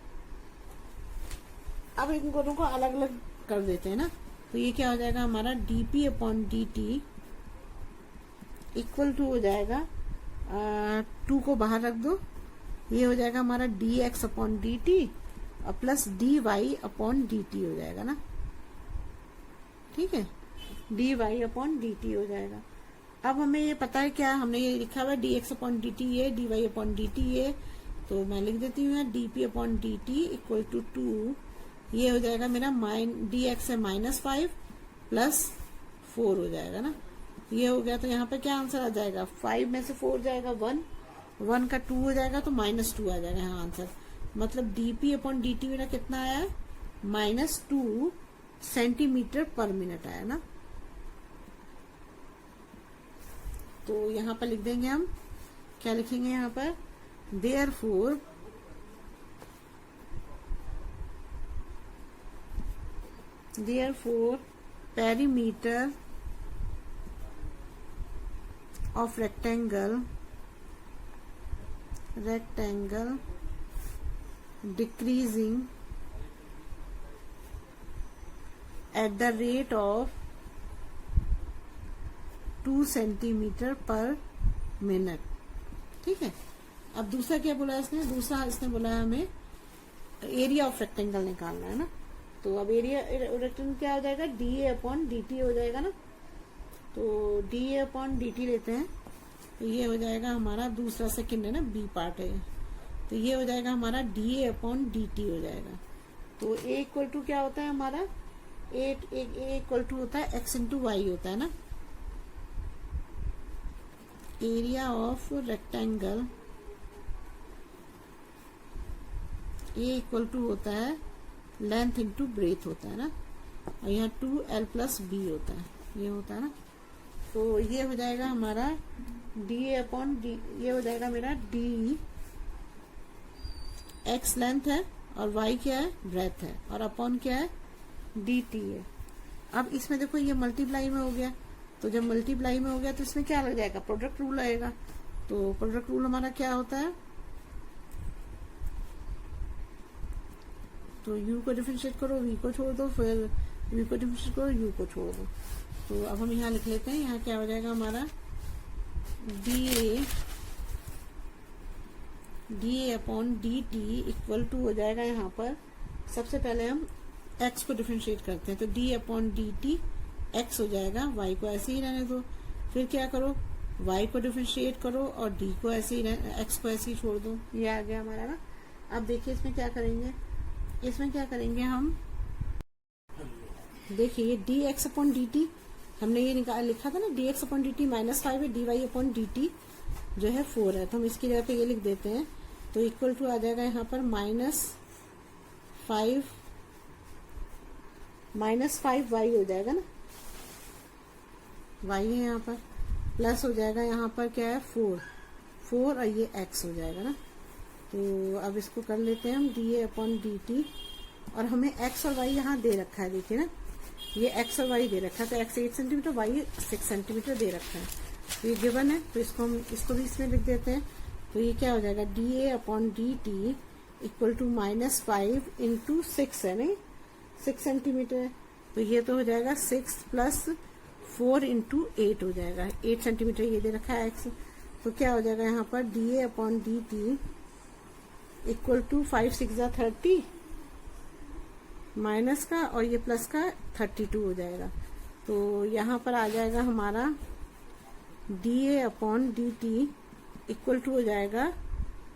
अब इन दोनों को अलग अलग कर देते हैं ना, तो ये क्या हो जाएगा हमारा, dp upon dt equal to हो जाएगा 2 को बाहर रख दो, ये हो जाएगा हमारा dx अपॉन dt और प्लस dy अपॉन dt हो जाएगा ना। ठीक है, dy अपॉन dt हो जाएगा। अब हमें ये पता है क्या, हमने ये लिखा हुआ है dx अपॉन dt ये, dy अपॉन dt ये, तो मैं लिख देती हूँ dp upon dt equal to 2, ये हो जाएगा मेरा dx है -5 प्लस 4 हो जाएगा ना, ये हो गया। तो यहाँ पे क्या आंसर आ जाएगा, 5 में से 4 जाएगा 1 का 2 हो जाएगा, तो -2 आ जाएगा यहाँ आंसर। मतलब dp अपॉन dt मेरा कितना आया, -2 सेंटीमीटर पर मिनट आया ना। तो यहाँ पर लिख देंगे हम, क्या लिखेंगे यहाँ पर, therefore perimeter of rectangle decreasing eight the rate of 2 centimetre per minute. ठीक है, अब दूसरा क्या बोला इसने, दूसरा इसने बोला है हमें एरिया ऑफ रेक्टेंगल निकालना है ना। तो अब एरिया रेक्टेंगल क्या हो जाएगा, dA/dt हो जाएगा ना। तो dA/dt लेते हैं, तो ये हो जाएगा हमारा दूसरा सेकंड है ना, बी पार्ट है, तो ये हो जाएगा हमारा dA/dt हो जाएगा। तो A इक्वल टू क्या होता है हमारा, A इक्वल टू होता है x इंटू वाई होता है ना। Area of rectangle A equal to होता है लेंथ इंटू ब्रेथ होता है ना, और यहाँ 2l+b होता है, ये होता है ना। तो ये हो जाएगा हमारा dA/d, ये हो जाएगा मेरा d, x लेंथ है और y क्या है, ब्रेथ है, और अपॉन क्या है, dt है। अब इसमें देखो ये मल्टीप्लाई में हो गया, तो जब मल्टीप्लाई में हो गया तो इसमें क्या लग जाएगा, प्रोडक्ट रूल आएगा। तो प्रोडक्ट रूल हमारा क्या होता है, तो u को डिफरेंशिएट करो, v को छोड़ दो, फिर v को डिफरेंशिएट करो, u को छोड़ दो। तो अब हम यहाँ लिख लेते हैं, यहाँ क्या हो जाएगा हमारा dA/dt इक्वल टू हो जाएगा, यहाँ पर सबसे पहले हम x को डिफरेंशिएट करते हैं, तो dA/dt x हो जाएगा, y को ऐसे ही रहने दो, फिर क्या करो, y को डिफरेंशिएट करो और d को ऐसे ही x को ऐसे ही छोड़ दो, ये आ गया हमारा ना। अब देखिए इसमें क्या करेंगे, इसमें क्या करेंगे हम, देखिए dx/dt हमने ये लिखा था ना, dx/dt -5 है, dy/dt जो है 4 है, तो हम इसकी जगह पे ये लिख देते हैं। तो इक्वल टू आ जाएगा यहाँ पर -5y हो जाएगा ना, y है यहाँ पर, प्लस हो जाएगा यहाँ पर क्या है 4 और ये x हो जाएगा ना। तो अब इसको कर लेते हैं हम dA/dt, और हमें x और y यहाँ दे रखा है, देखिए ना, ये x और y दे रखा है, तो x 8 सेंटीमीटर, y 6 सेंटीमीटर दे रखा है, तो ये गिवन है, तो इसको हम इसको भी इसमें लिख देते हैं। तो ये क्या हो जाएगा, dA/dt इक्वल टू -5 इंटू 6 है नहीं, 6 सेंटीमीटर है, तो ये तो हो जाएगा 6 + 4 इंटू 8 हो जाएगा, 8 सेंटीमीटर ये दे रखा है x। तो क्या हो जाएगा यहाँ पर dA/dt इक्वल टू 5 6 30 माइनस का और ये प्लस का 32 हो जाएगा। तो यहाँ पर आ जाएगा हमारा dA/dt इक्वल टू हो जाएगा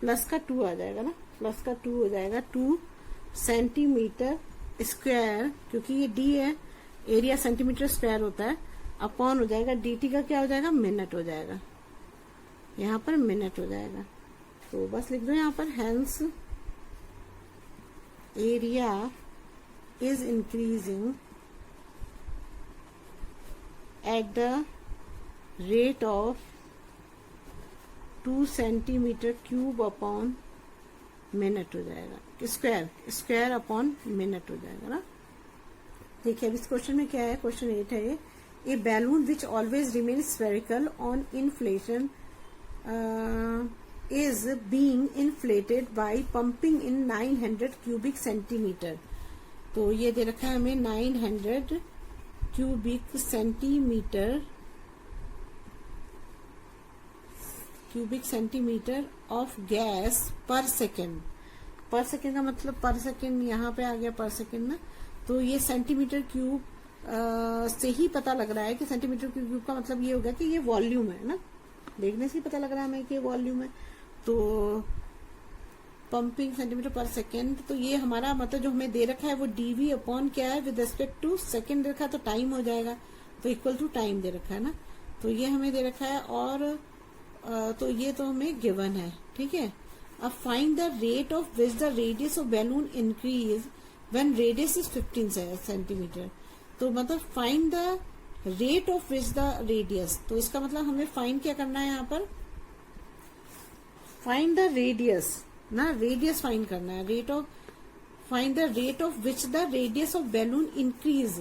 प्लस का 2 आ जाएगा ना, प्लस का 2 हो जाएगा 2 सेंटीमीटर स्क्वायर, क्योंकि ये d है, एरिया सेंटीमीटर स्क्वायर होता है, अपॉन हो जाएगा dt का क्या हो जाएगा, मिनट हो जाएगा, यहाँ पर मिनट हो जाएगा। तो बस लिख दो यहाँ पर, hence area is increasing at the rate of 2 centimeter cube upon minute हो जाएगा, स्क्वायर अपॉन मिनट हो जाएगा ना। देखिए अब इस क्वेश्चन में क्या है, क्वेश्चन 8 है ये, a balloon which always remain spherical on inflation is being inflated by pumping in 900 cubic centimeter। तो ये दे रखा है हमें 900 क्यूबिक सेंटीमीटर ऑफ गैस पर सेकेंड। पर सेकेंड का मतलब पर सेकेंड यहाँ पे आ गया पर सेकेंड ना, तो ये सेंटीमीटर क्यूब से ही पता लग रहा है कि सेंटीमीटर क्यूब का मतलब ये होगा कि ये वॉल्यूम है ना, देखने से ही पता लग रहा है हमें कि ये वॉल्यूम है। तो पंपिंग सेंटीमीटर पर सेकेंड, तो ये हमारा मतलब जो हमें दे रखा है वो dV अपॉन क्या है, विद रिस्पेक्ट टू सेकेंड दे रखा है, तो टाइम हो जाएगा, तो इक्वल टू टाइम दे रखा है ना, तो ये हमें दे रखा है, और तो ये तो हमें गिवन है, ठीक है। अब find the rate of which the radius of balloon increase when radius is 15 centimetre. तो मतलब find the rate of which the radius, तो इसका मतलब हमें फाइंड क्या करना है यहाँ पर, फाइंड द रेडियस ना, रेडियस फाइंड करना है, find the rate of which the radius of balloon increase.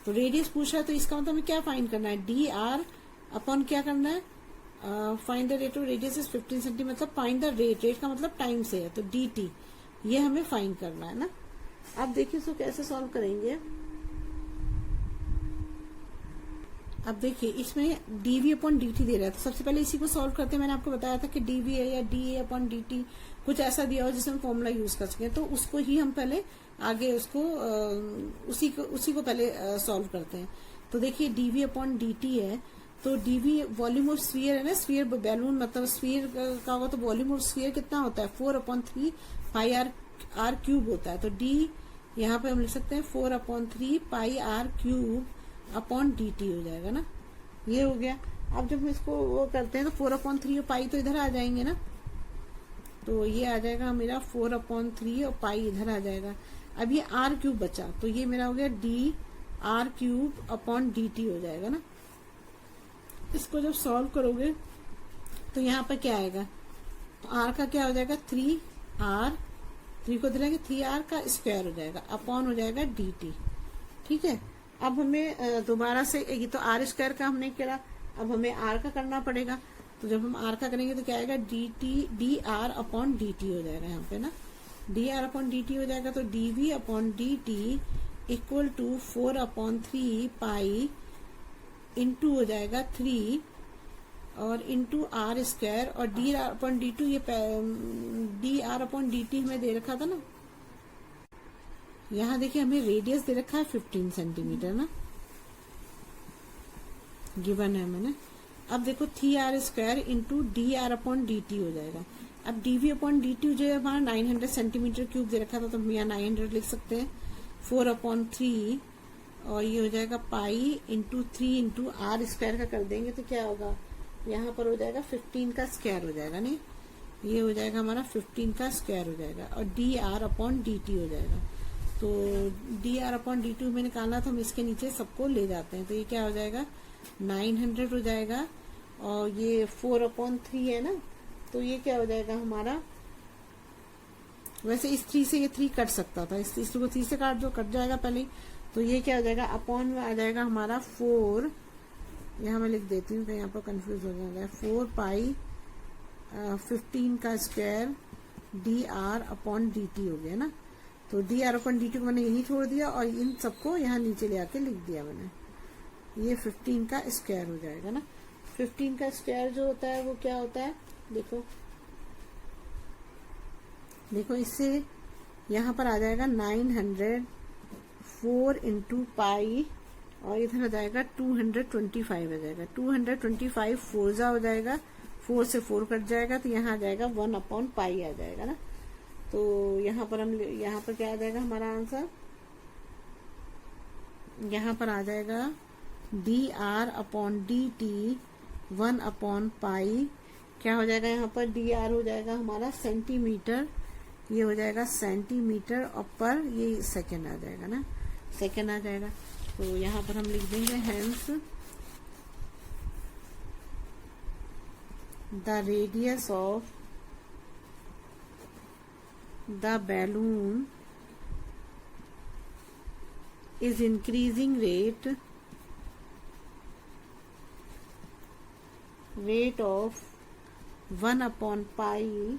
तो रेडियस पूछ रहा है, तो इसका मतलब हमें क्या फाइंड करना है, dr अपॉन क्या करना है, find the rate of radius is 15 centimetre, मतलब फाइंड द रेट, रेट का मतलब टाइम से है, तो dt ये हमें फाइंड करना है ना। अब देखिए इसको कैसे सॉल्व करेंगे, अब देखिए इसमें dv अपॉन dt दे रहा है, तो सबसे पहले इसी को सॉल्व करते हैं। मैंने आपको बताया था कि dv है या da अपॉन dt कुछ ऐसा दिया हो जिसमें फॉर्मूला यूज कर सके, तो उसको ही हम पहले आगे उसको उसी को पहले सॉल्व करते हैं। तो देखिए dv अपॉन dt है, तो dv वॉल्यूम ऑफ स्फीयर है ना, स्फीयर बैलून मतलब स्फीयर का होगा, तो वॉल्यूम ऑफ स्फीयर कितना होता है 4/3 पाई आर क्यूब होता है। तो d यहाँ पे हम लिख सकते हैं 4/3 pi r cube upon dt हो जाएगा ना, ये हो गया। अब जब हम इसको वो करते हैं तो 4/3 और पाई तो इधर आ जाएंगे ना, तो ये आ जाएगा मेरा 4/3 और पाई इधर आ जाएगा। अब ये आर क्यूब बचा, तो ये मेरा हो गया D r cube upon dt हो जाएगा ना। इसको जब सॉल्व करोगे तो यहाँ पर क्या आएगा, तो आर का क्या हो जाएगा 3r, 3 को दिलाएंगे 3r का स्क्वायर हो जाएगा अपॉन हो जाएगा dt। ठीक है, अब हमें दोबारा से ये तो आर स्क्वायर का हमने करा, अब हमें आर का करना पड़ेगा। तो जब हम आर का करेंगे तो क्या आएगा डी आर अपॉन dt हो जाएगा यहाँ पे ना, डी आर अपॉन dt हो जाएगा। तो dv upon dt equal to 4/3 pi into हो जाएगा 3 और इंटू आर स्क्वायर, और d r upon d two, ये d r upon d t हमें दे रखा था ना, यहाँ देखिए हमें रेडियस दे रखा है 15 सेंटीमीटर ना, गिवन है मैंने। अब देखो 3r square into d r upon d t हो जाएगा। अब dv अपॉन डी टी जो है हमारा 900 सेंटीमीटर क्यूब दे रखा था, तो हम यहाँ 900 लिख सकते हैं 4/3, और ये हो जाएगा pi into 3 into r square का कर देंगे तो क्या होगा, यहाँ पर हो जाएगा 15 का स्क्वायर हो जाएगा, नहीं ये हो जाएगा हमारा 15 का स्क्वायर हो जाएगा, और d r upon d t हो जाएगा। तो d r upon d T में निकालना, तो हम इसके नीचे सबको ले जाते हैं, तो ये क्या हो जाएगा 900 हो जाएगा, और ये 4/3 है ना, तो ये क्या हो जाएगा हमारा, वैसे इस 3 से ये 3 कट सकता था, इस को 3 से काट दो, कट जाएगा पहले ही। तो ये क्या हो जाएगा अपॉन में आ जाएगा हमारा 4, यहाँ मैं लिख देती हूँ, यहाँ पर कंफ्यूज हो जाता है, 4 पाई 15 का square D r upon d t हो गया ना। तो d r upon d T को मैंने यही छोड़ दिया और इन सबको यहाँ नीचे ले आके लिख दिया मैंने, ये 15 का स्क्वायर हो जाएगा ना। 15 का स्क्वायर जो होता है वो क्या होता है, देखो इससे यहाँ पर आ जाएगा 900, 4 इंटू पाई, और इधर हो जाएगा 225 हो जाएगा, 225 4 हो जाएगा, 4 से 4 कट जाएगा, तो यहाँ आ जाएगा 1/पाई आ जाएगा ना। तो यहाँ पर क्या आ जाएगा हमारा आंसर, यहाँ पर आ जाएगा d r upon d t 1/पाई, क्या हो जाएगा यहाँ पर डी आर हो जाएगा हमारा सेंटीमीटर, ये हो जाएगा सेंटीमीटर, और पर ये सेकंड आ जाएगा ना, सेकंड आ जाएगा। तो यहाँ पर हम लिख देंगे hence the radius of the balloon is increasing rate of 1/pi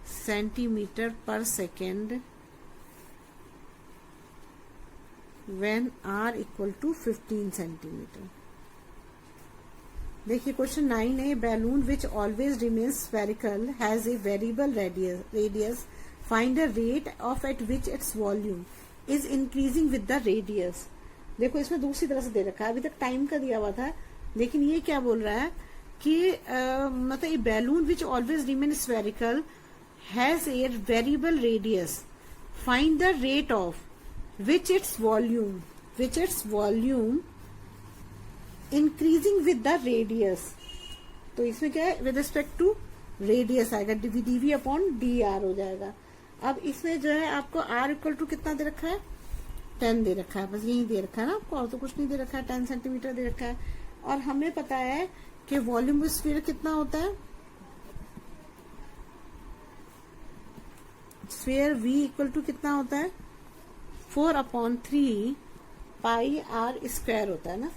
centimeter per second when r equal to 15 centimeter। देखिए क्वेश्चन 9 है, balloon which always remains spherical has a variable radius, find the rate of eight which its volume is increasing with the radius. देखो इसमें दूसरी तरह से दे रखा है, अभी तक टाइम का दिया हुआ था, लेकिन ये क्या बोल रहा है कि मतलब ये balloon which always remain spherical has a variable radius, find the rate of which its volume increasing with the radius। तो इसमें क्या है, with respect to radius आएगा, dv अपॉन dr हो जाएगा। अब इसमें जो है आपको r इक्वल टू कितना दे रखा है 10 दे रखा है, बस यही दे रखा है ना आपको, और तो कुछ नहीं दे रखा है, 10 सेंटीमीटर दे रखा है। और हमें पता है कि वॉल्यूम ऑफ स्फीयर कितना होता है, स्फीयर v इक्वल टू कितना होता है 4/3 पाई आर स्क्वायर होता है ना,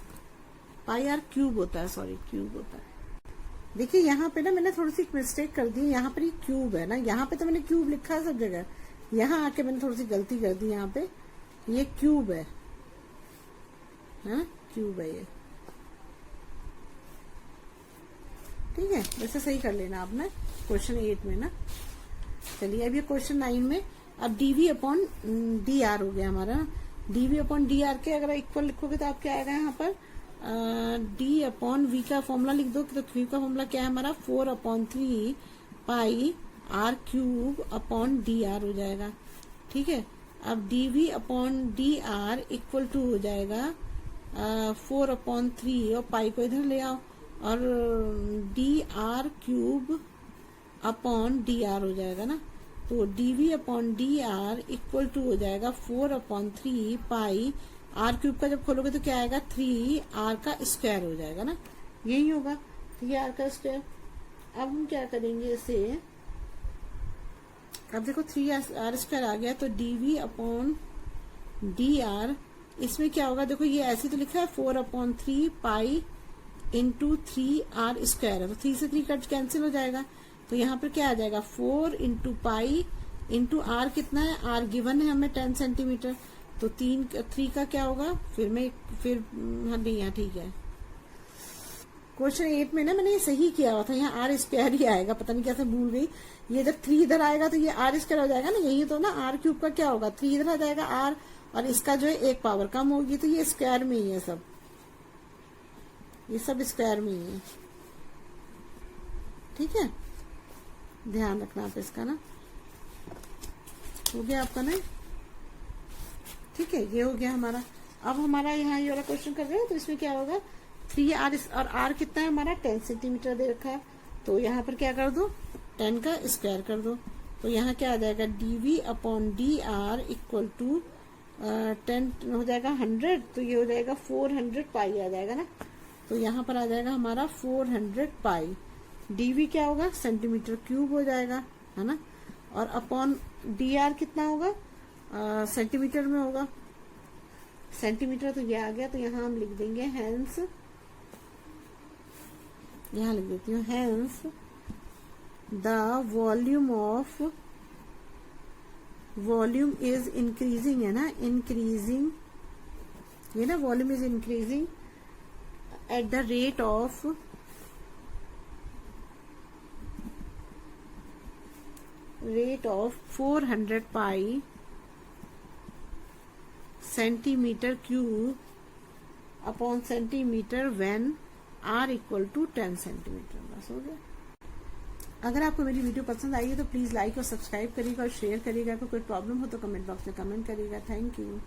पाई आर क्यूब होता है, सॉरी क्यूब होता है। देखिए यहाँ पे ना मैंने थोड़ी सी मिस्टेक कर दी, यहाँ पर ये क्यूब है ना, यहाँ पे तो मैंने क्यूब लिखा है सब जगह, यहाँ आके मैंने थोड़ी सी गलती कर दी, यहाँ पे ये क्यूब है, हाँ क्यूब है ये, ठीक है, वैसे सही कर लेना आपने क्वेश्चन 8 में ना। चलिए अब ये क्वेश्चन 9 में, अब डीवी अपॉन डी आर हो गया हमारा। डीवी अपॉन डी आर के अगर इक्वल लिखोगे तो आप क्या आएगा यहाँ पर, डी अपॉन वी का फॉर्मूला लिख दो। तो वी का फॉर्मूला क्या है हमारा, 4/3 pi r cube upon d r हो जाएगा। ठीक है, अब d v upon d r equal to हो जाएगा 4/3 और पाई को इधर ले आओ और d r cube upon d r हो जाएगा ना। तो d v upon d r equal to हो जाएगा 4/3 पाई आर क्यूब का जब खोलोगे तो क्या आएगा, 3 आर का स्क्वायर हो जाएगा ना, यही होगा। तो ये आर का स्क्वायर। अब हम क्या करेंगे इसे, अब देखो 3 आर स्क्वायर आ गया, तो डीवी अपॉन डी आर, इसमें क्या होगा, देखो ये ऐसे तो लिखा है 4/3 पाई इंटू 3 आर स्क्वायर है, तो 3 से 3 कट कैंसिल हो जाएगा। तो यहाँ पर क्या आ जाएगा, 4 इंटू पाई इंटू आर कितना है, आर गिवन है हमें 10 सेंटीमीटर, तो 3 का क्या होगा, हाँ नहीं यहाँ ठीक है। क्वेश्चन 8 में ना मैंने ये सही किया हुआ था, यहाँ आर स्क्वायर ही आएगा, पता नहीं कैसे भूल गई। ये जब 3 इधर आएगा तो ये आर स्क्वायर हो जाएगा ना, यही तो ना, आर क्यूब का क्या होगा, 3 इधर आ जाएगा आर, और इसका जो है 1 पावर कम होगी, तो ये स्क्वायर में ही है सब, ये सब स्क्वायर में ही है। ठीक है, ध्यान रखना आप इसका ना। हो गया आपका ना, ठीक है, ये हो गया हमारा। अब हमारा यहाँ ये वाला क्वेश्चन कर रहे हो तो इसमें क्या होगा, 3 आर और आर कितना है हमारा 10 सेंटीमीटर दे रखा है, तो यहाँ पर क्या कर दो, 10 का स्क्वायर कर दो। तो यहाँ क्या आ जाएगा, d v upon d r equal to 10 हो जाएगा 100, तो ये हो जाएगा 400 पाई आ जाएगा ना। तो यहाँ पर आ जाएगा हमारा 400 पाई। डीवी क्या होगा, सेंटीमीटर क्यूब हो जाएगा, है ना, और अपॉन डी आर कितना होगा, सेंटीमीटर में होगा, सेंटीमीटर, तो ये आ गया। तो यहाँ हम लिख देंगे हेंस, यहाँ लिख देती हूँ hence the volume is increasing, है ना, इंक्रीजिंग, ये ना volume is increasing at the rate of rate of 400 pi centimeter cube upon centimeter when r equal to 10 centimetre. बस हो गया। अगर आपको मेरी वीडियो पसंद आई है तो प्लीज लाइक और सब्सक्राइब करिएगा और शेयर करिएगा। कोई प्रॉब्लम हो तो कमेंट बॉक्स में कमेंट करिएगा। Thank you.